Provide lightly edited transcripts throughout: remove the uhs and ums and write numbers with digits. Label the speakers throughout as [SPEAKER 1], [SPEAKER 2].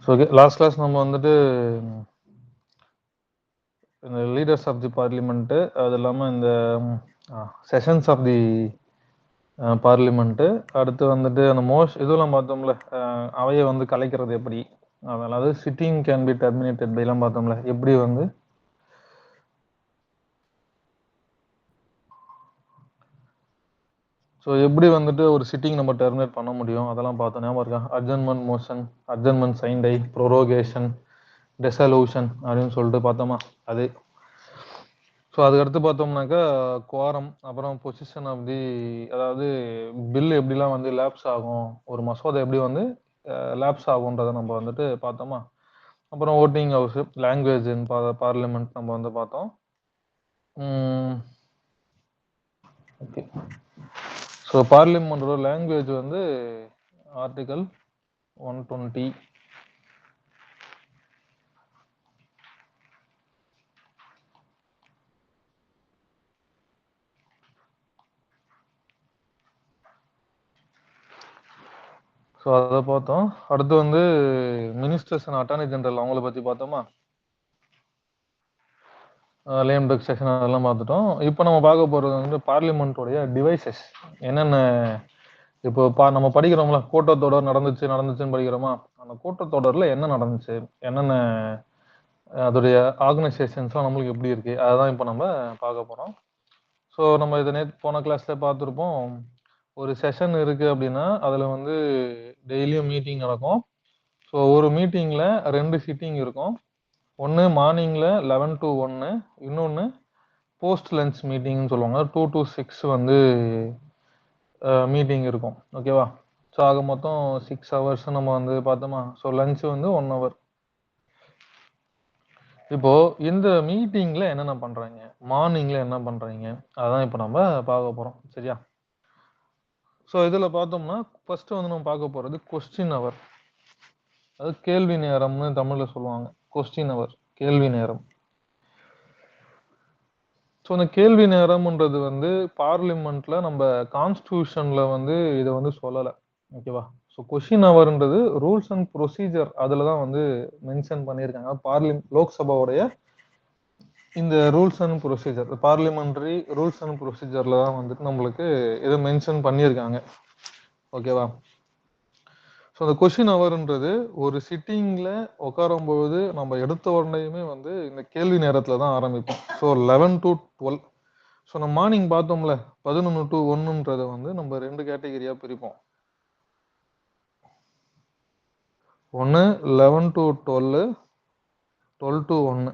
[SPEAKER 1] So last class நம்ம வந்துட்டு இந்த லீடர்ஸ் ஆஃப் தி பார்லிமெண்ட்டு, அது இல்லாமல் இந்த செஷன்ஸ் ஆஃப் தி பார்லிமெண்ட்டு, அடுத்து வந்துட்டு அந்த இதெல்லாம் பார்த்தோம்ல, அவையை வந்து கலைக்கிறது எப்படி, அதாவது சிட்டிங் கேன் பி டெர்மினேட்டட் பைலாம் பார்த்தோம்ல, எப்படி வந்து ஸோ எப்படி வந்துட்டு ஒரு சிட்டிங் நம்ம டெர்மினேட் பண்ண முடியும் அதெல்லாம் பார்த்தோம். ஞாபகம் இருக்கா? Adjournment motion, adjournment sign tie, ப்ரோரோகேஷன், dissolution அப்படின்னு சொல்லிட்டு பார்த்தோமா அது. ஸோ அதுக்கடுத்து பார்த்தோம்னாக்கா குவாரம், அப்புறம் பொசிஷன் ஆஃப் தி, அதாவது பில் எப்படிலாம் வந்து லேப்ஸ் ஆகும், ஒரு மசோதா எப்படி வந்து லேப்ஸ் ஆகுன்றதை நம்ம வந்துட்டு பார்த்தோமா. அப்புறம் ஓட்டிங் ஹவுஸ், லாங்குவேஜ் இன் பார்லிமெண்ட் நம்ம வந்து பார்த்தோம். ஓகே, ஸோ பார்லிமெண்டோட லாங்குவேஜ் வந்து ஆர்டிகல் 120. ஸோ அதை பார்த்தோம். அடுத்து வந்து மினிஸ்டர்ஸ் அண்ட் அட்டார்னி ஜெனரல் அவங்கள பற்றி பார்த்தோமா, லேம் டக் செக்ஷன் அதெல்லாம் பார்த்துட்டோம். இப்போ நம்ம பார்க்க போகிறது வந்து பார்லிமெண்ட்டோடைய டிவைசஸ் என்னென்ன. இப்போ நம்ம படிக்கிறோம்ல, கூட்டத்தொடர் நடந்துச்சுன்னு படிக்கிறோமா, அந்த கூட்டத்தொடரில் என்ன நடந்துச்சு, என்னென்ன அதோடைய ஆர்கனைசேஷன்ஸ்லாம் நம்மளுக்கு எப்படி இருக்கு, அதுதான் இப்போ நம்ம பார்க்க போகிறோம். ஸோ நம்ம இதை போன கிளாஸ்ல பார்த்துருப்போம். ஒரு செஷன் இருக்கு அப்படின்னா அதில் வந்து டெய்லியும் மீட்டிங் நடக்கும். ஸோ ஒரு மீட்டிங்கில் 2 சிட்டிங் இருக்கும். ஒன்று மார்னிங்கில் 11 to 1, இன்னொன்று போஸ்ட் லஞ்ச் மீட்டிங்னு சொல்லுவாங்க, 2 to 6 வந்து மீட்டிங் இருக்கும். ஓகேவா? ஸோ ஆக மொத்தம் 6 hours நம்ம வந்து பார்த்தோமா. ஸோ லஞ்ச் வந்து 1 hour. இப்போ இந்த மீட்டிங்ல என்னென்ன பண்றாங்க, மார்னிங்ல என்ன பண்றாங்க, அதான் இப்போ நம்ம பார்க்க போறோம். சரியா? ஸோ இதில் பார்த்தோம்னா ஃபர்ஸ்ட் வந்து நம்ம பார்க்க போறது கொஸ்டின் அவர், அது கேள்வி நேரம்னு தமிழ்ல சொல்லுவாங்க. கொஸ்டின் அவர், கேள்வி நேரம். ஸோ இந்த கேள்வி நேரம்ன்றது வந்து பார்லிமெண்ட்ல நம்ம கான்ஸ்டியூஷன்ல வந்து இதை வந்து சொல்லலை. ஓகேவா? ஸோ கொஸ்டின் அவர்ன்றது ரூல்ஸ் அண்ட் ப்ரொசீஜர் அதில் தான் வந்து மென்ஷன் பண்ணியிருக்காங்க. லோக்சபாவுடைய இந்த rules and procedure, parliamentary rules and ப்ரொசீஜர்ல தான் வந்துட்டு நம்மளுக்கு இதை மென்ஷன் பண்ணியிருக்காங்க. ஓகேவா? ஸோ அந்த கொஸ்டின் அவர்ன்றது ஒரு சிட்டிங்ல உட்காரும்போது நம்ம எடுத்த உடனேயுமே வந்து இந்த கேள்வி நேரத்தில் தான் ஆரம்பிப்போம். So 11 to 12. ஸோ நம்ம மார்னிங் பார்த்தோம்ல 11 to 1ன்றதை வந்து நம்ம 2 கேட்டகரியா பிரிப்போம். ஒன்று 11 to 12, 12 to 1.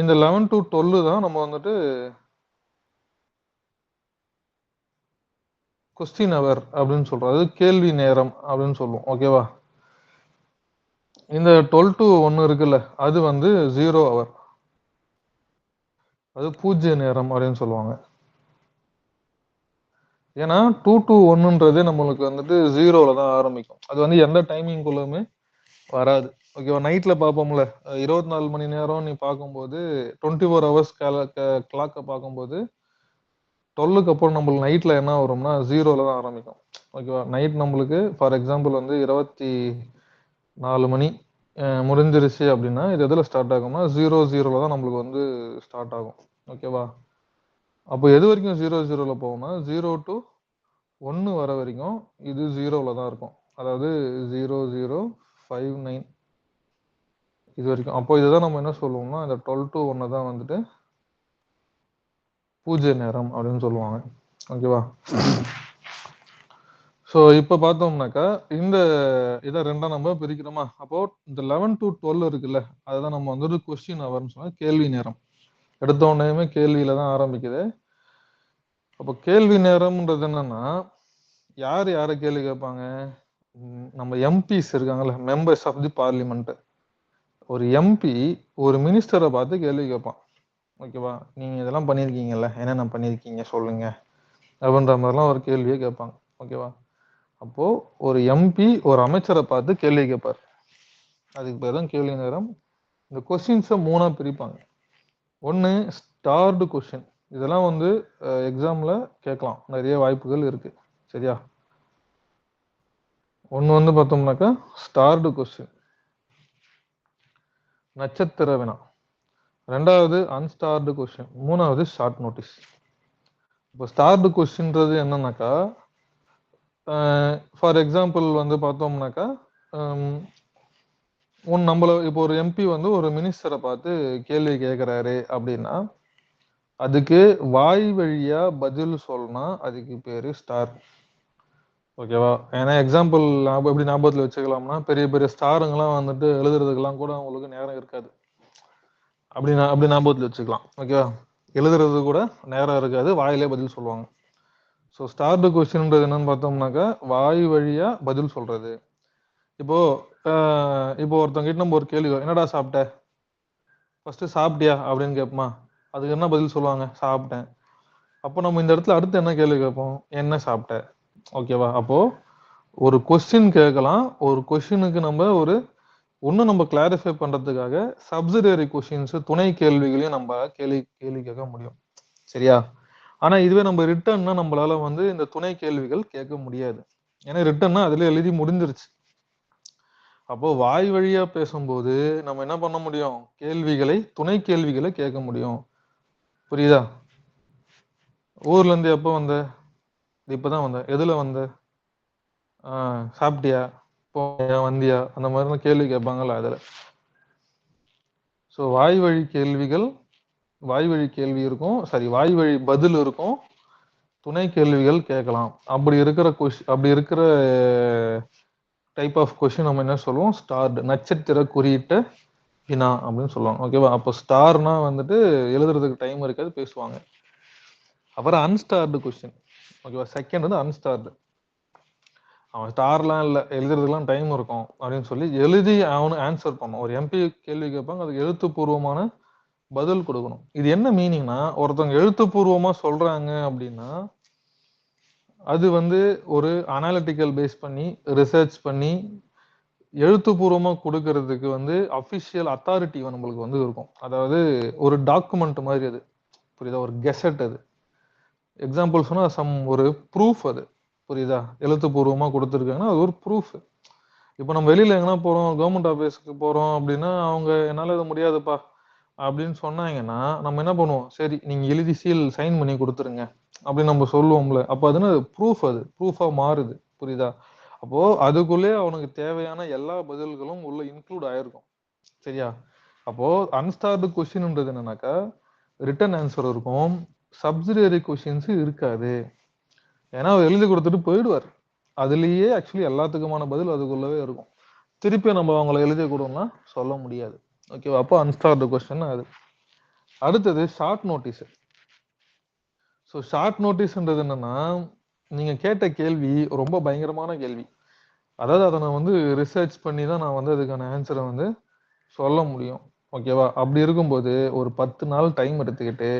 [SPEAKER 1] இந்த 11 to 12 தான் நம்ம வந்துட்டு கொஸ்டின் அவர் அப்படின்னு சொல்றோம், அது கேள்வி நேரம் அப்படின்னு சொல்லுவோம். ஓகேவா? இந்த 12 to 1 இருக்குல்ல, அது வந்து 0 hour, அது பூஜ்ய நேரம் அப்படின்னு சொல்லுவாங்க. ஏன்னா 2 to 1ன்றதே நம்மளுக்கு வந்துட்டு 0ல தான் ஆரம்பிக்கும். அது வந்து எந்த டைமிங்குள்ளயுமே வராது. ஓகேவா? நைட்ல பார்ப்போம்ல, 24 மணி நேரம் நீ பார்க்கும்போது 24 hours கிளாக்கை பார்க்கும்போது 12க்கு அப்புறம் நம்மளுக்கு நைட்ல என்ன வரும்னா 0ல தான் ஆரம்பிக்கும். ஓகேவா? நைட் நம்மளுக்கு ஃபார் எக்ஸாம்பிள் வந்து 24 மணி முடிஞ்சிருச்சு அப்படின்னா இது எதில் ஸ்டார்ட் ஆகும்னா 00ல தான் நம்மளுக்கு வந்து ஸ்டார்ட் ஆகும். ஓகேவா? அப்போ எது வரைக்கும் 00ல போகும்னா 0 to 1 வர வரைக்கும் இது 0ல தான் இருக்கும். அதாவது 0059 இது வரைக்கும். அப்போ இதுதான் நம்ம என்ன சொல்லுவோம்னா இந்த 12 to 1 தான் வந்துட்டு பூஜ்ய நேரம் அப்படின்னு சொல்லுவாங்க. ஓகேவா? ஸோ இப்போ பார்த்தோம்னாக்கா இந்த இதை ரெண்டா நம்ம பிரிக்கிறோமா. அப்போ இந்த 11 to 12 இருக்குல்ல, அதுதான் நம்ம வந்துட்டு கொஸ்டின் அவர்னு சொன்னா கேள்வி நேரம். எடுத்த உடனேயுமே கேள்வியில தான் ஆரம்பிக்குது. அப்போ கேள்வி நேரம்ன்றது என்னன்னா, யாரை கேள்வி கேட்பாங்க, நம்ம எம்பிஸ் இருக்காங்கல்ல, மெம்பர்ஸ் ஆஃப் தி பார்லிமெண்ட். ஒரு எம்பி ஒரு மினிஸ்டரை பார்த்து கேள்வி கேட்பான். ஓகேவா? நீங்க இதெல்லாம் பண்ணியிருக்கீங்கல்ல, என்னென்ன பண்ணியிருக்கீங்க சொல்லுங்க அப்படின்ற மாதிரிலாம் ஒரு கேள்வியை கேட்பாங்க. ஓகேவா? அப்போ ஒரு எம்பி ஒரு அமைச்சரை பார்த்து கேள்வி கேட்பார். அதுக்கு பேர் தான் கேள்வி நேரம். இந்த கொஸ்டின்ஸை 3ஆ பிரிப்பாங்க. ஒன்று ஸ்டார்டு கொஸ்டின், இதெல்லாம் வந்து எக்ஸாம்ல கேட்கலாம், நிறைய வாய்ப்புகள் இருக்கு. சரியா? ஒன்று வந்து பார்த்தோம்னாக்கா ஸ்டார்டு கொஸ்டின், நட்சத்திர வினா. ரெண்டாவது அன்ஸ்டார்டு கொஸ்டின். மூணாவது ஷார்ட் நோட்டீஸ். இப்போ ஸ்டார்டு கொஸ்டின்றது என்னன்னாக்கா, ஃபார் எக்ஸாம்பிள் வந்து பார்த்தோம்னாக்கா, நம்மள இப்போ ஒரு எம்பி வந்து ஒரு மினிஸ்டரை பார்த்து கேள்வி கேட்குறாரு அப்படின்னா, அதுக்கு வாய் வழியா பதில் சொல்லனா அதுக்கு பேரு ஸ்டார். ஓகேவா? ஏன்னா எக்ஸாம்பிள் எப்படி ஞாபகத்தில் வச்சுக்கலாம்னா, பெரிய பெரிய ஸ்டாருங்கெல்லாம் வந்துட்டு எழுதுறதுக்கெல்லாம் கூட அவங்களுக்கு நேரம் இருக்காது. அப்படி ஞாபகத்தில் வச்சுக்கலாம். ஓகேவா? எழுதுறது கூட நேரம் இருக்காது, வாயிலே பதில் சொல்லுவாங்க. ஸோ ஸ்டார்டு கொஸ்டின்ன்றது என்னன்னு பார்த்தோம்னாக்கா, வாய் வழியா பதில் சொல்றது. இப்போ இப்போ ஒருத்தவங்க கிட்ட நம்ம ஒரு கேள்வி, என்னடா சாப்பிட்ட, ஃபர்ஸ்ட் சாப்பிட்டியா அப்படின்னு கேட்போமா? அதுக்கு என்ன பதில் சொல்லுவாங்க? சாப்பிட்டேன். அப்போ நம்ம இந்த இடத்துல அடுத்து என்ன கேள்வி கேட்போம்? என்ன சாப்பிட்ட? ஓகேவா? அப்போ ஒரு கொஸ்டின் கேட்கலாம். ஒரு கொஸ்டினுக்கு நம்ம நம்ம கிளாரிஃபை பண்றதுக்காக சப்சிடரி கொஸ்டின்ஸ், துணை கேள்விகளையும் நம்ம கேள்வி கேட்க முடியும். சரியா? ஆனா இதுவே நம்ம ரிட்டர்ன்னா நம்மளால வந்து இந்த துணை கேள்விகள் கேட்க முடியாது. ஏன்னா ரிட்டர்ன்னா அதுல எழுதி முடிஞ்சிருச்சு. அப்போ வாய் வழியா பேசும்போது நம்ம என்ன பண்ண முடியும்? துணை கேள்விகளை கேட்க முடியும். புரியுதா? ஊர்ல இருந்து எப்போ வந்த? இப்பதான் வந்த. எதுல வந்த? சாப்பிட்டியா, போனியா, வந்தியா, அந்த மாதிரி கேள்வி கேட்பாங்கல்ல அதுல. ஸோ வாய் வழி கேள்வி இருக்கும், வாய் வழி பதில் இருக்கும், துணை கேள்விகள் கேட்கலாம். அப்படி இருக்கிற டைப் ஆஃப் கொஸ்டின் நம்ம என்ன சொல்லுவோம்? ஸ்டார்டு, நட்சத்திர குறியிட்ட வினா அப்படின்னு சொல்லுவாங்க. ஓகேவா? அப்போ ஸ்டார்னா வந்துட்டு எழுதுறதுக்கு டைம் இருக்காது, பேசுவாங்க. அப்புறம் அன்ஸ்டார்டு கொஸ்டின். ஓகேவா? செகண்ட் வந்து அன்ஸ்டார்டு. அவன் ஸ்டார்லாம் இல்லை, எழுதுறதுக்கெல்லாம் டைம் இருக்கும் அப்படின்னு சொல்லி எழுதி அவனு ஆன்சர் பண்ணும். ஒரு எம்பி கேள்வி கேட்பாங்க, அதுக்கு எழுத்துப்பூர்வமான பதில் கொடுக்கணும். இது என்ன மீனிங்னா, ஒருத்தவங்க எழுத்துப்பூர்வமா சொல்றாங்க அப்படின்னா அது வந்து ஒரு அனாலிட்டிக்கல் பேஸ் பண்ணி ரிசர்ச் பண்ணி எழுத்துப்பூர்வமா கொடுக்கறதுக்கு வந்து அஃபிஷியல் அத்தாரிட்டி நம்மளுக்கு வந்து இருக்கும். அதாவது ஒரு டாக்குமெண்ட் மாதிரி அது. புரியுதா? ஒரு கெசட் அது. எக்ஸாம்பிள் சொன்னா ஒரு ப்ரூஃப் அது. புரியுதா? எழுத்துப்பூர்வமா கொடுத்துருக்காங்கன்னா அது ஒரு ப்ரூஃப். இப்போ நம்ம வெளியில எங்கன்னா போறோம், கவர்மெண்ட் ஆஃபீஸ்க்கு போறோம் அப்படின்னா அவங்க என்னால இது முடியாதுப்பா அப்படின்னு சொன்னாங்கன்னா நம்ம என்ன பண்ணுவோம்? சரி நீங்க எழுதி சைன் பண்ணி கொடுத்துருங்க அப்படின்னு நம்ம சொல்லுவோம்ல. அப்போ அதுன்னு ப்ரூஃபா மாறுது. புரியுதா? அப்போ அதுக்குள்ளே அவனுக்கு தேவையான எல்லா பதில்களும் உள்ள இன்க்ளூட் ஆயிருக்கும். சரியா? அப்போ அன்ஸ்டார்டு கொஸ்டின்ன்றது என்னன்னாக்கா, ரிட்டன் ஆன்சர் இருக்கும், சப்சிடியரி கொஸ்டின்ஸ் இருக்காது. ஏன்னா அவர் எழுதி கொடுத்துட்டு போயிடுவார். அதுலயே ஆக்சுவலி எல்லாத்துக்குமான பதில் அதுக்குள்ளவே இருக்கும். திருப்பி நம்ம அவங்களை எழுதி கொடுன்னா சொல்ல முடியாது. ஓகேவா? அப்போ அன்ஸ்டார்டு கொஸ்டின் அது. அடுத்தது ஷார்ட் நோட்டீஸ். ஸோ ஷார்ட் நோட்டீஸ்ன்றது என்னன்னா, நீங்க கேட்ட கேள்வி ரொம்ப பயங்கரமான கேள்வி. அதாவது அதை நான் வந்து ரிசர்ச் பண்ணி தான் நான் வந்து அதுக்கான ஆன்சரை வந்து சொல்ல முடியும். ஓகேவா? அப்படி இருக்கும்போது ஒரு 10 நாள் டைம் எடுத்துக்கிட்டு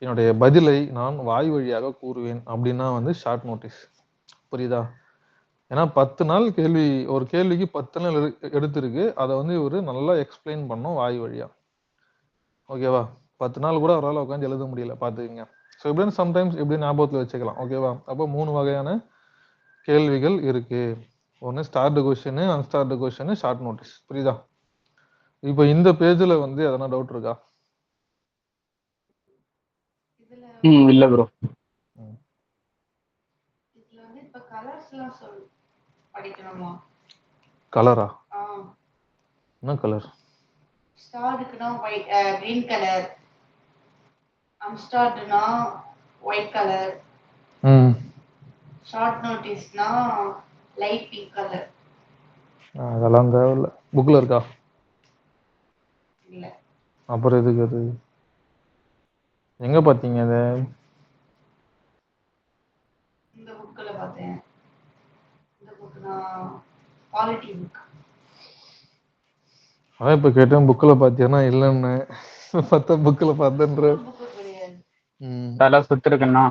[SPEAKER 1] என்னுடைய பதிலை நான் வாய் வழியாக கூறுவேன் அப்படின்னா வந்து ஷார்ட் நோட்டீஸ். புரியுதா? ஏன்னா 10 நாள் ஒரு கேள்விக்கு 10 நாள் எடுத்திருக்கு. அதை வந்து இவரு நல்லா எக்ஸ்பிளைன் பண்ணும் வாய் வழியா. ஓகேவா? 10 நாள் கூட அவரால் உட்காந்து எழுத முடியல, பார்த்துக்கங்க. ஸோ இப்படின்னு சம்டைம்ஸ் இப்படி ஞாபகத்தில் வச்சுக்கலாம். ஓகேவா? அப்போ 3 வகையான கேள்விகள் இருக்கு. ஒன்று starred question, unstarred question, short notice. புரியுதா? இப்போ இந்த பேஜ்ல வந்து எதனா டவுட் இருக்கா?
[SPEAKER 2] இல்ல ப்ரோ.
[SPEAKER 3] இதுல வந்து இப்ப கலர்ஸ்லாம் படிக்கணுமா?
[SPEAKER 1] கலரா? என்ன கலர்?
[SPEAKER 3] ஸ்டார்டுக்குனா கிரீன் கலர், அன்ஸ்டார்டுனா ஒயிட் கலர், ஷார்ட் நோட்டீஸ்னா லைட் பிங்க் கலர்.
[SPEAKER 1] அதெல்லாம் தேவையில்ல. புக்ல இருக்கா?
[SPEAKER 3] இல்ல.
[SPEAKER 1] அப்புறம் எதுக்கு அது? எங்க பாத்தீங்க அதை?
[SPEAKER 3] இந்த புக்ல பார்த்தேன். இந்த புக் நான் குவாலிட்டி புக்.
[SPEAKER 1] அதான் இப்ப கேட்டேன், புக்ல பாத்தியானா இல்லன்னு. பத்த புக்ல பார்த்தன்ற.
[SPEAKER 3] புக் கிடையாது.
[SPEAKER 2] தலை சுத்திருக்குன்னா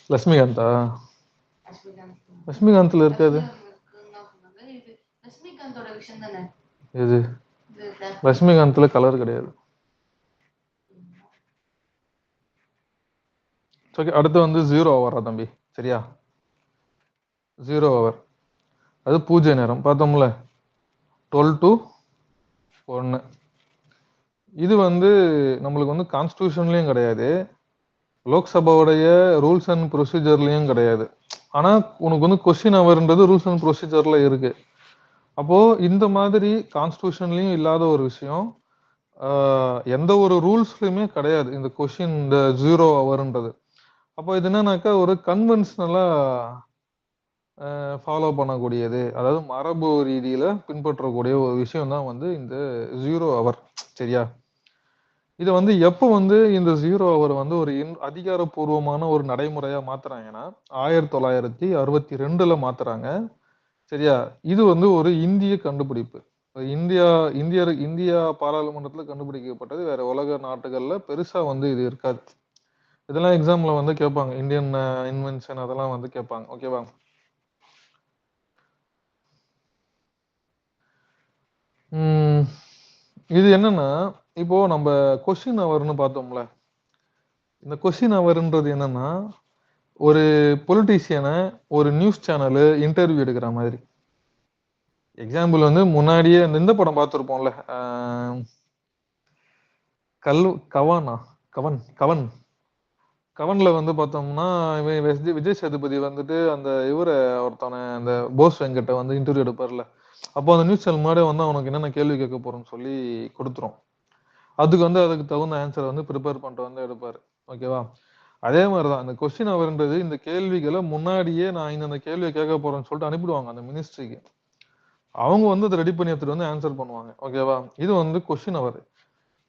[SPEAKER 1] லட்சுமிகாந்தா? லட்சுமிகாந்த்ல இருக்காது.
[SPEAKER 3] லட்சுமிகாந்தோட விஷயம் தானே
[SPEAKER 1] எது? லட்சுமிகாந்த்ல கலர் கிடையாது. ஓகே, அடுத்து வந்து 0 வர்றா தம்பி. சரியா? 0 ஹவர். அது பூஜ்ய நேரம் பார்த்தோம்ல, 12 to 1. இது வந்து நம்மளுக்கு வந்து கான்ஸ்டிடியூஷன்லயும் கிடையாது, லோக்சபாவுடைய ரூல்ஸ் அண்ட் ப்ரொசீஜர்லயும் கிடையாது. ஆனா உனக்கு வந்து கொஸ்டின் ஹவர்ன்றது ரூல்ஸ் அண்ட் ப்ரொசீஜர்ல இருக்கு. அப்போ இந்த மாதிரி கான்ஸ்டிடியூஷன்லயும் இல்லாத ஒரு விஷயம், எந்த ஒரு ரூல்ஸ்லயுமே கிடையாது இந்த கொஸ்டின், இந்த 0 ஹவர்ன்றது. அப்போ இது என்னன்னாக்கா ஒரு கன்வென்ஷனலா ஃபாலோ பண்ணக்கூடியது, அதாவது மரபு ரீதியில பின்பற்றக்கூடிய ஒரு விஷயம் தான் வந்து இந்த 0 ஹவர். சரியா? இதை வந்து எப்போ வந்து இந்த 0 ஹவர் வந்து ஒரு அதிகாரப்பூர்வமான ஒரு நடைமுறையா மாத்துறாங்கன்னா 1962ல மாத்துறாங்க. சரியா? இது வந்து ஒரு இந்திய கண்டுபிடிப்பு. இந்தியா பாராளுமன்றத்துல கண்டுபிடிக்கப்பட்டது. வேற உலக நாட்டுகள்ல பெருசா வந்து இது இருக்காது. இதெல்லாம் எக்ஸாம்ல வந்து கேட்பாங்க, இந்தியன் இன்வென்ஷன் அதெல்லாம் வந்து கேட்பாங்க. ஓகேவா? இது என்னன்னா, இப்போ நம்ம கொஸ்டின் ஹவர்னு பார்த்தோம்ல, இந்த கொஸ்டின் ஹவர்ன்றது என்னன்னா ஒரு பொலிட்டீஷியனை ஒரு நியூஸ் சேனல் இன்டர்வியூ எடுக்கிற மாதிரி. எக்ஸாம்பிள் வந்து முன்னாடியே இந்த படம் பார்த்துருப்போம்ல, கவன் கவன்ல வந்து பார்த்தோம்னா விஜய் சேதுபதி வந்துட்டு அந்த இவரை ஒருத்தவனை அந்த போஸ் வெங்கட்டை வந்து இன்டர்வியூ எடுப்பார்ல. அப்போ அந்த நியூஸ் சேனல் முன்னாடியே வந்து அவனுக்கு என்னென்ன கேள்வி கேட்க போறோம்னு சொல்லி கொடுத்துரும். அதுக்கு தகுந்த ஆன்சரை வந்து ப்ரிப்பேர் பண்ணிட்டு வந்து எடுப்பாரு. ஓகேவா? அதே மாதிரிதான் இந்த கொஸ்டின் ஹவர்ன்றது, இந்த கேள்விகளை முன்னாடியே நான் இந்த கேள்வியை கேட்க போறேன்னு சொல்லிட்டு அனுப்பிடுவாங்க அந்த மினிஸ்ட்ரிக்கு. அவங்க வந்து அதை ரெடி பண்ணி எடுத்துட்டு வந்து ஆன்சர் பண்ணுவாங்க. ஓகேவா? இது வந்து கொஸ்டின் ஹவர்.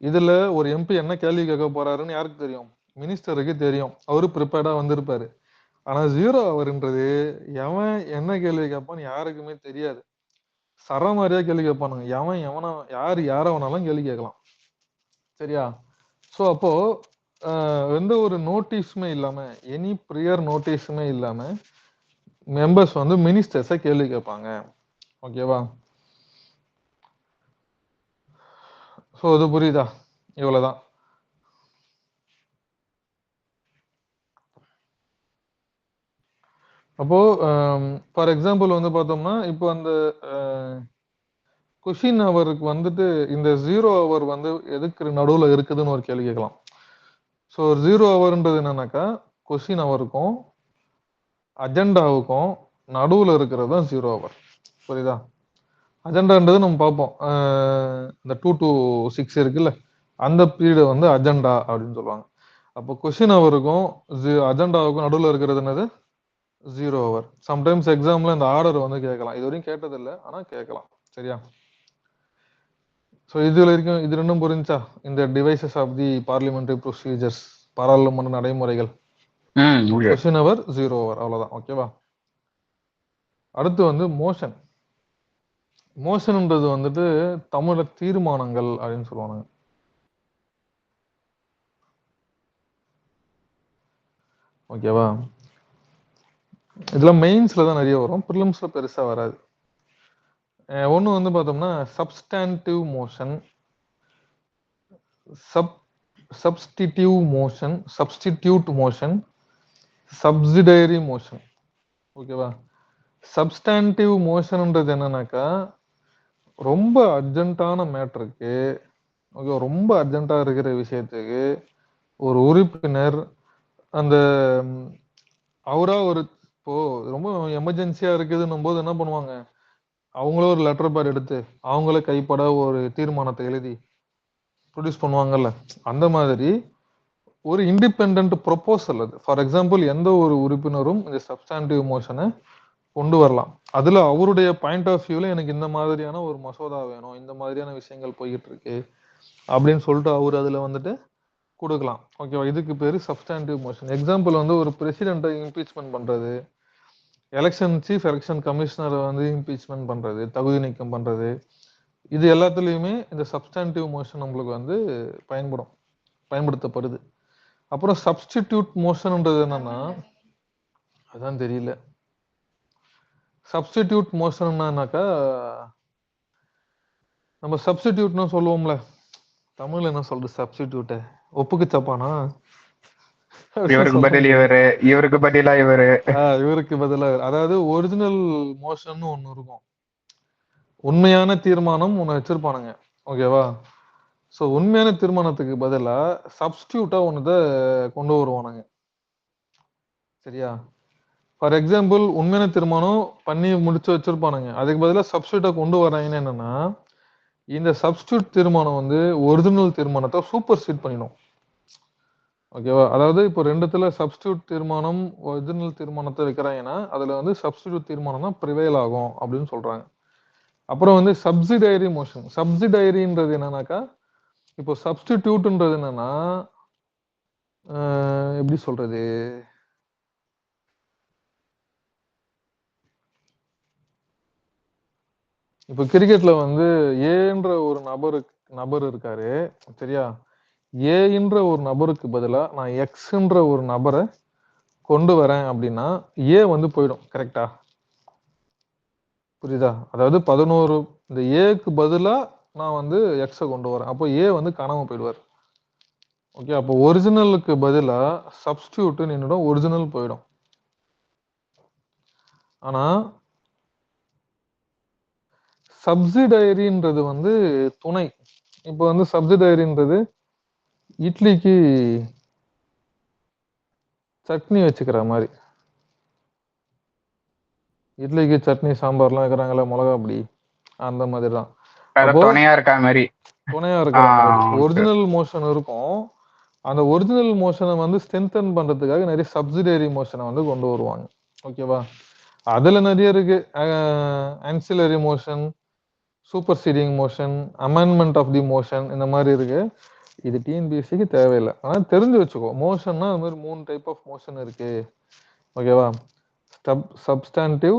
[SPEAKER 1] இதுல ஒரு எம்பி என்ன கேள்வி கேட்க போறாருன்னு யாருக்கு தெரியும்? மினிஸ்டருக்கு தெரியும். அவரு ப்ரிப்பேர்டா வந்திருப்பாரு. ஆனா 0 ஹவர்ன்றது எவன் என்ன கேள்வி கேட்பான்னு யாருக்குமே தெரியாது. சரமாரியா கேள்வி கேட்பானுங்க. யார வேணாலும் கேள்வி கேட்கலாம். சரியா? சோ அப்போ எந்த ஒரு நோட்டீஸுமே இல்லாம, எனி ப்ரியர் நோட்டீஸுமே இல்லாம மெம்பர்ஸ் வந்து மினிஸ்டர்ஸை கேள்வி கேட்பாங்க. ஓகேவா? சோ இது புரியுதா? இவ்வளவுதான். அப்போ ஃபார் எக்ஸாம்பிள் வந்து பார்த்தோம்னா, இப்போ அந்த கொஸ்டின் ஹவருக்கு வந்துட்டு இந்த 0 ஹவர் வந்து எதுக்கு நடுவுல இருக்குதுன்னு ஒரு கேள்வி கேட்கலாம். ஸோ 0 ஹவர்ன்றது என்னன்னாக்கா, கொஸ்டின் ஹவருக்கும் அஜெண்டாவுக்கும் நடுவுல இருக்கிறது தான் 0 ஹவர். புரியுதா? அஜெண்டான்றது நம்ம பார்ப்போம், இந்த 2 to 6 இருக்குல்ல, அந்த பீரியட் வந்து அஜெண்டா அப்படின்னு சொல்லுவாங்க. அப்போ கொஸ்டின் ஹவருக்கும் அஜெண்டாவுக்கும் நடுவுல இருக்கிறது என்னது? 0 ஹவர். சம்டைம்ஸ் எக்ஸாம்ல இந்த ஆர்டர் வந்து கேட்கலாம். இது வரைக்கும் கேட்டதில்லை, ஆனா கேட்கலாம். சரியா? ஸோ இதுல இருக்கும், இது ரெண்டும் புரிஞ்சா? இந்த devices of the parliamentary procedures, பாராளுமன்ற நடைமுறைகள். கொஸ்டின் ஹவர், 0 ஹவர், அவ்வளவுதான். ஓகேவா? அடுத்து வந்து மோஷன். மோஷன்ன்றது வந்துட்டு தமிழ்ல தீர்மானங்கள் அப்படின்னு சொல்லுவாங்க. ஓகேவா? இதெல்லாம் மெயின்ஸ்ல தான் நிறைய வரும், ப்ரிலிம்ஸ்ல பெருசா வராது. ஒண்ணு வந்து பார்த்தோம்னா substantive motion, substitute motion, subsidiary motion. ஓகேவா? சப்ஸ்டான்டிவ் மோஷன்ன்றது என்னன்னாக்கா, ரொம்ப அர்ஜென்ட்டான மேட்டருக்கு, ஓகே, ரொம்ப அர்ஜென்ட்டா இருக்கிற விஷயத்துக்கு ஒரு உறுப்பினர் அந்த அவரா ஒரு இப்போ ரொம்ப எமர்ஜென்சியா இருக்குதுன்னும் போது என்ன பண்ணுவாங்க, அவங்களே ஒரு லெட்டர் பேர் எடுத்து அவங்களே கைப்பட ஒரு தீர்மானத்தை எழுதி ப்ரொடியூஸ் பண்ணுவாங்கல்ல, அந்த மாதிரி ஒரு இண்டிபெண்டன்ட் ப்ரொபோசல் அது. ஃபார் எக்ஸாம்பிள் எந்த ஒரு உறுப்பினரும் இந்த சப்ஸ்டான்டிவ் மோஷனை கொண்டு வரலாம். அதுல அவருடைய பாயிண்ட் ஆஃப் வியூல எனக்கு இந்த மாதிரியான ஒரு மசோதா வேணும், இந்த மாதிரியான விஷயங்கள் போயிட்டு இருக்கு அப்படின்னு சொல்லிட்டு அவர் அதுல வந்துட்டு கொடுக்கலாம். ஓகேவா? இதுக்கு பேரு சப்ஸ்டான்டிவ் மோஷன். எக்ஸாம்பிள் வந்து ஒரு பிரசிடென்ட்டை இம்பீச்மெண்ட் பண்றது, சீஃப் எலெக்ஷன் கமிஷனரை வந்து இம்பீச்மெண்ட் பண்றது, தகுதி நீக்கம் பண்றது, இது எல்லாத்துலயுமே இந்த சப்ஸ்டான்டிவ் மோஷன் நம்மளுக்கு வந்து பயன்படுத்தப்படுது. அப்புறம் சப்ஸ்டிடியூட் மோஷன்ன்றது என்னன்னா, அதான் தெரியல. சப்ஸ்டிடியூட் மோஷன்னாக்கா, நம்ம சப்ஸ்டிடியூட்னு சொல்லுவோம்ல, தமிழ்ல என்ன சொல்றது? சப்ஸ்டிடியூட் ஒப்புக்கு சப்பானா? அப்படின்னு
[SPEAKER 2] இவருக்கு
[SPEAKER 1] சொல்ல
[SPEAKER 2] பதில்
[SPEAKER 1] முடியாது.
[SPEAKER 2] இவரு, இவருக்கு பதிலா இவரு.
[SPEAKER 1] இவருக்கு பதிலா அதாவது ஒரிஜினல் மோஷன் ஒண்ணு இருக்கும், உண்மையான தீர்மானம் ஒண்ணு வச்சிருப்பானுங்க. ஓகேவா? ஸோ உண்மையான தீர்மானத்துக்கு பதிலா சப்ஸ்டியூட்டா ஒண்ணுத கொண்டு வருவானுங்க. சரியா? ஃபார் எக்ஸாம்பிள் உண்மையான தீர்மானம் பண்ணி முடிச்சு வச்சிருப்பானுங்க, அதுக்கு பதிலா சப்ஸ்டியூட்டா கொண்டு வராங்கன்னு என்னன்னா, இந்த சப்ஸ்டியூட் தீர்மானம் வந்து ஒரிஜினல் தீர்மானத்தை சூப்பர் சீட் பண்ணிடும். ஓகேவா? அதாவது இப்போ ரெண்டுத்துல சப்ஸ்டியூட் தீர்மானம் ஒரிஜினல் தீர்மானத்தை வைக்கிறாங்கன்னா அதுல வந்து சப்ஸ்டியூட் தீர்மானம் தான் ப்ரிவைல் ஆகும் அப்படின்னு சொல்றாங்க. அப்புறம் வந்து சப்சிடைரி மோஷன். சப்சிடைரின்றது என்னன்னாக்கா, இப்போ சப்ஸ்டிடியூட்ன்றது என்னன்னா, எப்படி சொல்றது, இப்போ கிரிக்கெட்ல வந்து ஏன்ற ஒரு நபர் இருக்காரு. சரியா? ஏன்ற ஒரு நபருக்கு பதிலா நான் எக்ஸ்ன்ற ஒரு நபரை கொண்டு வரேன் அப்படின்னா ஏ வந்து போயிடும். கரெக்டா? புரியுதா? அதாவது 11 இந்த ஏக்கு பதிலா நான் வந்து எக்ஸை கொண்டு வரேன், அப்போ ஏ வந்து காணாம போயிடுவார். ஓகே, அப்போ ஒரிஜினலுக்கு பதிலா சப்ஸ்டியூட் என்னிடம் ஒரிஜினல் போயிடும். ஆனா சப்சிடைரின்றது வந்து துணை. இப்போ வந்து சப்சிடைரின்றது இட்லிக்கு சட்னி வச்சுக்கிற மாதிரி. இட்லிக்கு சட்னி சாம்பார்லாம் வைக்கிறாங்கல்ல, மிளகா அப்படி, அந்த மாதிரி தான். அப்போ
[SPEAKER 2] துணையா இருக்கா மாதிரி.
[SPEAKER 1] துணையா இருக்கிற மாதிரி
[SPEAKER 2] ஓகே.
[SPEAKER 1] ஒரிஜினல் மோஷன் இருக்கும். அந்த ஒரிஜினல் மோஷனை வந்து ஸ்ட்ரென்தன் பண்றதுக்காக நிறைய சப்சிடரி மோஷனை வந்து கொண்டு வருவாங்க. ஓகேவா? அதுல நிறைய இருக்கு. Ancillary motion, super seding motion, amendment of the motion, இந்த மாதிரி இருக்கு. இது டிஎன்பிஎஸ்சிக்கு தேவையில்லை, ஆனா தெரிஞ்சு வச்சுக்கோ. மோஷன்னா அது மாதிரி 3 டைப் ஆஃப் மோஷன் இருக்கு. ஓகேவா? Substantive,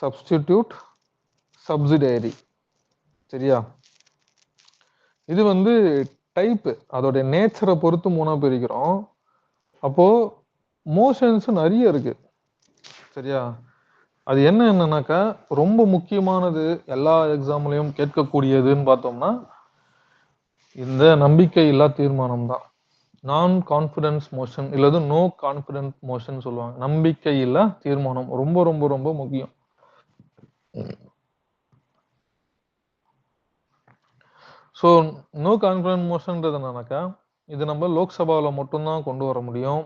[SPEAKER 1] substitute, subsidiary. சரியா? இது வந்து டைப், அதோட நேச்சரை பொறுத்து 3ஆ பிரிக்கிறோம். அப்போ மோஷன்ஸ் நிறைய இருக்கு. சரியா? அது என்னன்னாக்கா, ரொம்ப முக்கியமானது எல்லா எக்ஸாம்லயும் கேட்கக்கூடியதுன்னு பார்த்தோம்னா இந்த நம்பிக்கை இல்லா தீர்மானம் தான். நான் கான்ஃபிடன்ஸ் மோஷன் இல்லது நோ கான்ஃபிடன்ஸ் மோஷன் சொல்லுவாங்க. நம்பிக்கை இல்லா தீர்மானம் ரொம்ப ரொம்ப ரொம்ப முக்கியம். ஸோ நோ கான்ஃபிடன்ஸ் மோஷன்ன்றது என்னன்னாக்கா, இது நம்ம லோக்சபாவில் மட்டும்தான் கொண்டு வர முடியும்.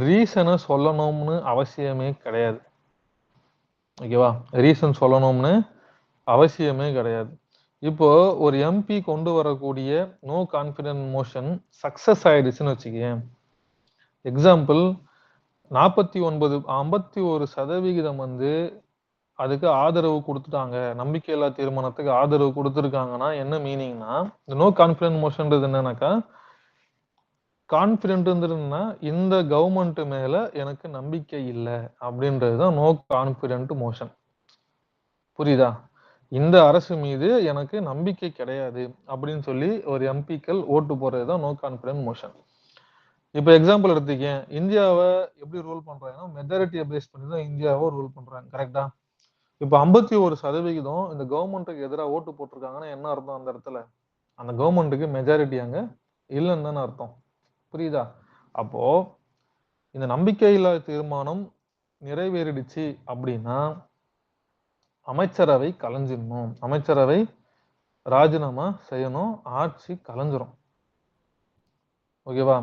[SPEAKER 1] ரீசனை சொல்லணும்னு அவசியமே கிடையாது. ஓகேவா? ரீசன் சொல்லணும்னு அவசியமே கிடையாது. இப்போ ஒரு எம்பி கொண்டு வரக்கூடிய நோ கான்ஃபிடன்ஸ் மோஷன் சக்சஸ் ஆயிடுச்சுன்னு வச்சுக்கேன். எக்ஸாம்பிள் 51% வந்து அதுக்கு ஆதரவு கொடுத்துட்டாங்க, நம்பிக்கையில்லா தீர்மானத்துக்கு ஆதரவு கொடுத்துருக்காங்கன்னா என்ன மீனிங்னா, இந்த நோ கான்ஃபிடன்ஸ் மோஷன்றது என்னன்னாக்கா, கான்ஃபிடென்ட்ன்றதுன்னா இந்த கவர்மெண்ட் மேல எனக்கு நம்பிக்கை இல்லை அப்படின்றதுதான் நோ கான்ஃபிடென்ட் மோஷன். புரியுதா? இந்த அரசு மீது எனக்கு நம்பிக்கை கிடையாது அப்படின்னு சொல்லி ஒரு எம்பிக்கள் ஓட்டு போடுறது தான் நோ கான்ஃபிடன்ஸ் மோஷன். இப்போ எக்ஸாம்பிள் எடுத்துக்கேன், இந்தியாவை எப்படி ரூல் பண்றாங்கன்னா மெஜாரிட்டியை பேஸ் பண்ணி தான் இந்தியாவை ரூல் பண்றாங்க. கரெக்டா? இப்போ 51% இந்த கவர்மெண்ட்டுக்கு எதிராக ஓட்டு போட்டிருக்காங்கன்னா என்ன அர்த்தம்? அந்த இடத்துல அந்த கவர்மெண்ட்டுக்கு மெஜாரிட்டி அங்க இல்லைன்னு தானே அர்த்தம். புரியுதா? அப்போ இந்த நம்பிக்கையில்லா தீர்மானம் நிறைவேறிடுச்சு அப்படின்னா அமைச்சரவை கலைஞ்சிடணும், அமைச்சரவை ராஜினாமா செய்யணும், ஆட்சி கலைஞ்சிரும். ஓகேவா?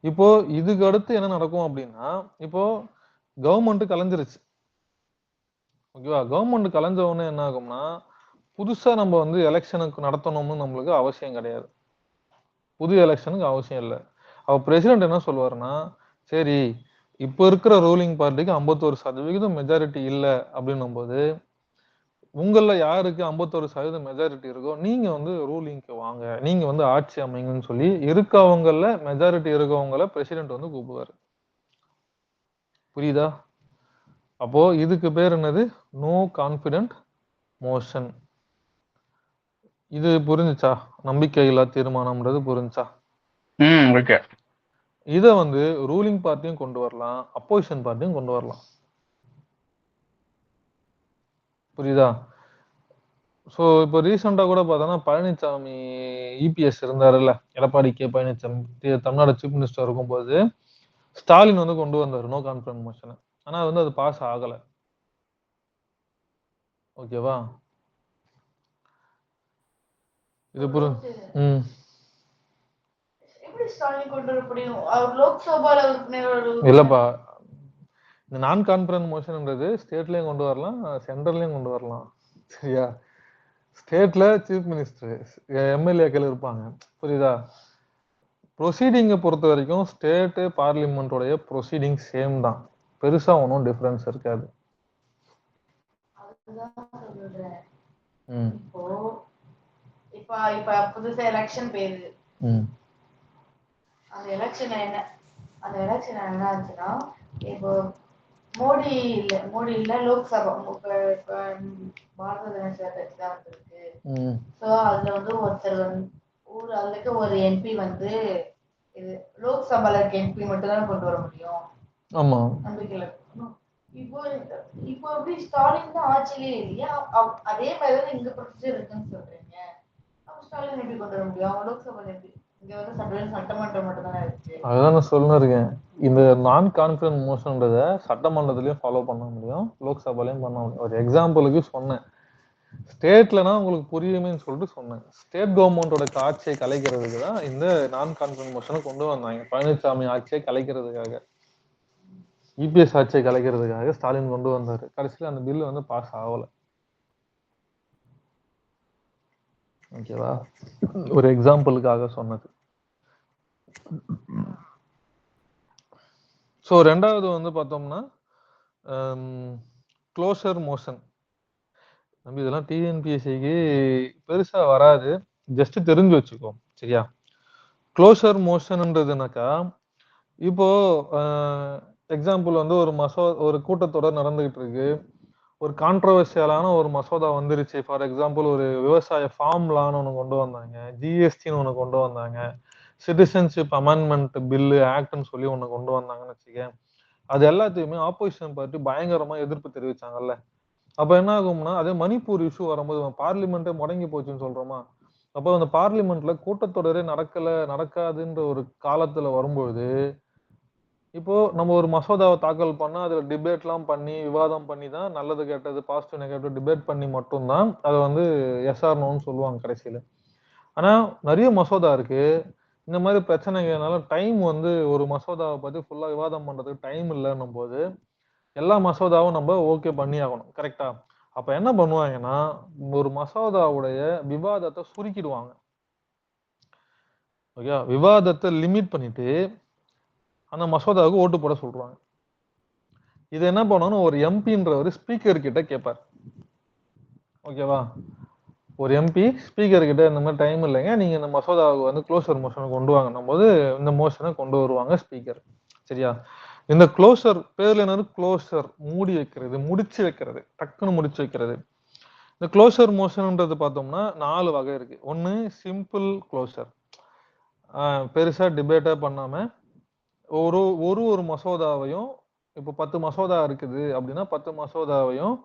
[SPEAKER 1] இப்போ இதுக்கு அடுத்து என்ன நடக்கும் அப்படின்னா, இப்போ கவர்மெண்ட் கலைஞ்சிருச்சு. ஓகேவா? கவர்மெண்ட் கலைஞ்ச உடனே என்ன ஆகும்னா, புதுசா நம்ம வந்து எலெக்ஷனுக்கு நடத்தணும்னு நம்மளுக்கு அவசியம் கிடையாது. புது எலெக்ஷனுக்கு அவசியம் இல்லை. அப்ப பிரசிடென்ட் என்ன சொல்லுவாருன்னா, சரி இப்ப இருக்கிற ரூலிங் பார்ட்டிக்கு 51% மெஜாரிட்டி இல்லை அப்படின்னும் போது, உங்கள யாருக்கு 51% மெஜாரிட்டி இருக்கோ நீங்க வந்து ரூலிங்க்கு வாங்க, நீங்க வந்து ஆட்சி அமைங்கன்னு சொல்லி இருக்கவங்கள மெஜாரிட்டி இருக்கவங்கள பிரசிடென்ட் வந்து கூப்பிடுவாரு. புரியுதா? அப்போ இதுக்கு பேர் என்னது? No confident motion. இது புரிஞ்சுச்சா? நம்பிக்கையில்லா தீர்மானம்ன்றது புரிஞ்சுச்சா?
[SPEAKER 2] ஓகே.
[SPEAKER 1] இத வந்து ரூலிங் பார்ட்டியும் கொண்டு வரலாம், அப்போசிஷன் பார்ட்டியும் கொண்டு வரலாம். புரியுதா? ஸோ இப்போ ரீசெண்டாக கூட பார்த்தோன்னா பழனிசாமி இபிஎஸ் இருந்தாருல்ல, Edappadi K Palaniswami Tamil Nadu chief minister இருக்கும்போது ஸ்டாலின் வந்து கொண்டு வந்தார் நோ கான்ஃபிடன்ஸ் மோஷனை. ஆனால் வந்து அது பாஸ் ஆகலை. ஓகேவா? இது புரிஞ்சு
[SPEAKER 3] எப்படி ஸ்டாலின் கொண்டு வர முடியும்? அவர் லோக்சபால உறுப்பினர்
[SPEAKER 1] இல்லப்பா, இந்த நான் கான்ஃபிடன்ஸ் மோஷன்ன்றது ஸ்டேட்லயும் கொண்டு வரலாம், சென்ட்ரல்லையும் கொண்டு வரலாம். சரியா? ஸ்டேட்ல சீஃப் மினிஸ்டர் எம்எல்ஏக்கள் இருப்பாங்க. புரியுதா? ப்ரொசீடிங்கை பொறுத்த வரைக்கும் ஸ்டேட்டு பார்லிமெண்டோடைய ப்ரொசீடிங் சேம் தான். பெருசா ஒன்றும் டிஃபரன்ஸ் இருக்காது.
[SPEAKER 3] இப்ப புதுசா எலெக்ஷன் போயிருது. அந்த எலெக்ஷன் என்ன ஆச்சுன்னா, இப்போ மோடி இல்ல லோக்சபா பாரத ஜனதா கட்சி தான் வந்திருக்கு. ஸோ அதுல வந்து ஒருத்தர் அதுக்கு ஒரு எம்பி வந்து இது லோக்சபால இருக்க எம்பி மட்டும் தான் கொண்டு வர முடியும்.
[SPEAKER 1] ஆமா,
[SPEAKER 3] நம்பிக்கையில இப்போ எப்படி ஸ்டாலின் தான் ஆட்சியிலே இல்லையா? அதே மாதிரிதான் இங்க ப்ரொசீஜர் இருக்குன்னு சொல்றீங்க. அப்ப ஸ்டாலின் எப்படி கொண்டு வர முடியும்? அவங்க லோக்சபால எப்படி? இங்க வந்து சட்டமன்றம் மட்டும் தானே இருக்கு.
[SPEAKER 1] அதுதான் நான் சொல்லிருக்கேன். இந்த நான் கான்ஃபிடன்ஸ் மோஷன்றத சட்டமன்றத்திலயும் ஃபாலோ பண்ண முடியும், லோக்சபாலையும் பண்ண முடியும். ஒரு எக்ஸாம்பிளுக்கு சொன்னேன், ஸ்டேட்லனா உங்களுக்கு புரியுமேன்னு சொல்லிட்டு சொன்னேன். ஸ்டேட் கவர்மெண்டோட ஆட்சியை கலைக்கிறதுக்கு தான் இந்த நான் கான்ஃபிடன்ஸ் மோஷனை கொண்டு வந்தாங்க. பழனிசாமி ஆட்சியை கலைக்கிறதுக்காக, இபிஎஸ் ஆட்சியை கலைக்கிறதுக்காக ஸ்டாலின் கொண்டு வந்தாரு. கடைசியில் அந்த பில்லு வந்து பாஸ் ஆகல. ஓகேவா? ஒரு எக்ஸாம்பிளுக்காக சொன்னது. ஸோ ரெண்டாவது வந்து பார்த்தோம்னா க்ளோஷர் மோஷன். நம்ம இதெல்லாம் டிஎன்பிஎஸ்சிக்கு பெருசா வராது, ஜஸ்ட் தெரிஞ்சு வச்சுக்கோ. சரியா? க்ளோஷர் மோஷன்ன்றதுனாக்கா, இப்போ எக்ஸாம்பிள் வந்து ஒரு கூட்டத்தொடர் நடந்துகிட்டு இருக்கு, ஒரு கான்ட்ரவர்சியலான ஒரு மசோதா வந்துருச்சு. ஃபார் எக்ஸாம்பிள் ஒரு விவசாய ஃபார்ம் லான்னு ஒன்று கொண்டு வந்தாங்க, ஜிஎஸ்டின்னு ஒன்று கொண்டு வந்தாங்க, சிட்டிசன்ஷிப் அமெண்ட்மெண்ட் பில்லு ஆக்ட்னு சொல்லி ஒன்று கொண்டு வந்தாங்கன்னு வச்சுக்க. அது எல்லாத்தையுமே ஆப்போசிஷன் பார்ட்டி பயங்கரமா எதிர்ப்பு தெரிவிச்சாங்கல்ல. அப்ப என்ன ஆகும்னா, அதே மணிப்பூர் இஷ்யூ வரும்போது பார்லிமெண்ட்டே முடங்கி போச்சுன்னு சொல்றோமா, அப்போ அந்த பார்லிமெண்ட்ல கூட்டத்தொடரே நடக்காதுன்ற ஒரு காலத்துல வரும்பொழுது, இப்போ நம்ம ஒரு மசோதாவை தாக்கல் பண்ணா அதுல டிபேட்லாம் பண்ணி விவாதம் பண்ணி தான் நல்லது கெட்டது பாசிட்டிவ் நெகட்டிவ் டிபேட் பண்ணி மட்டும்தான் அதை வந்து எஸ்ஆர் நோன்னு சொல்லுவாங்க கடைசியில. ஆனா நிறைய மசோதா இருக்கு, இந்த மாதிரி பிரச்சனைகள்னால டைம் வந்து ஒரு மசோதாவை பத்தி ஃபுல்லா விவாதம் பண்றதுக்கு டைம் இல்லைன்னும் போது எல்லா மசோதாவும் நம்ம ஓகே பண்ணி ஆகணும். கரெக்டா? அப்ப என்ன பண்ணுவாங்கன்னா, ஒரு மசோதாவுடைய விவாதத்தை சுருக்கிடுவாங்க. ஓகே, விவாதத்தை லிமிட் பண்ணிட்டு அந்த மசோதாவுக்கு ஓட்டு போட சொல்றாங்க. இது என்ன பண்ணணும், ஒரு எம்பின்றவர் ஸ்பீக்கர் கிட்ட கேட்பார். ஓகேவா? ஒரு எம்பி ஸ்பீக்கர் கிட்ட இந்த மாதிரி டைம் இல்லைங்க, நீங்க இந்த மசோதாவுக்கு வந்து க்ளோசர் மோஷனை கொண்டு வாங்கணும் போது இந்த மோஷனை கொண்டு வருவாங்க ஸ்பீக்கர். சரியா? இந்த க்ளோசர் பேர்ல என்னது, க்ளோசர் மூடி வைக்கிறது, முடிச்சு வைக்கிறது, டக்குன்னு முடிச்சு வைக்கிறது. இந்த க்ளோசர் மோஷன்ன்றது பார்த்தோம்னா 4 வகை இருக்கு. ஒன்னு சிம்பிள் க்ளோசர், பெருசா டிபேட்டா பண்ணாம ஒரு ஒரு மசோதாவையும், இப்போ 10 மசோதா இருக்குது அப்படின்னா 10 மசோதாவையும்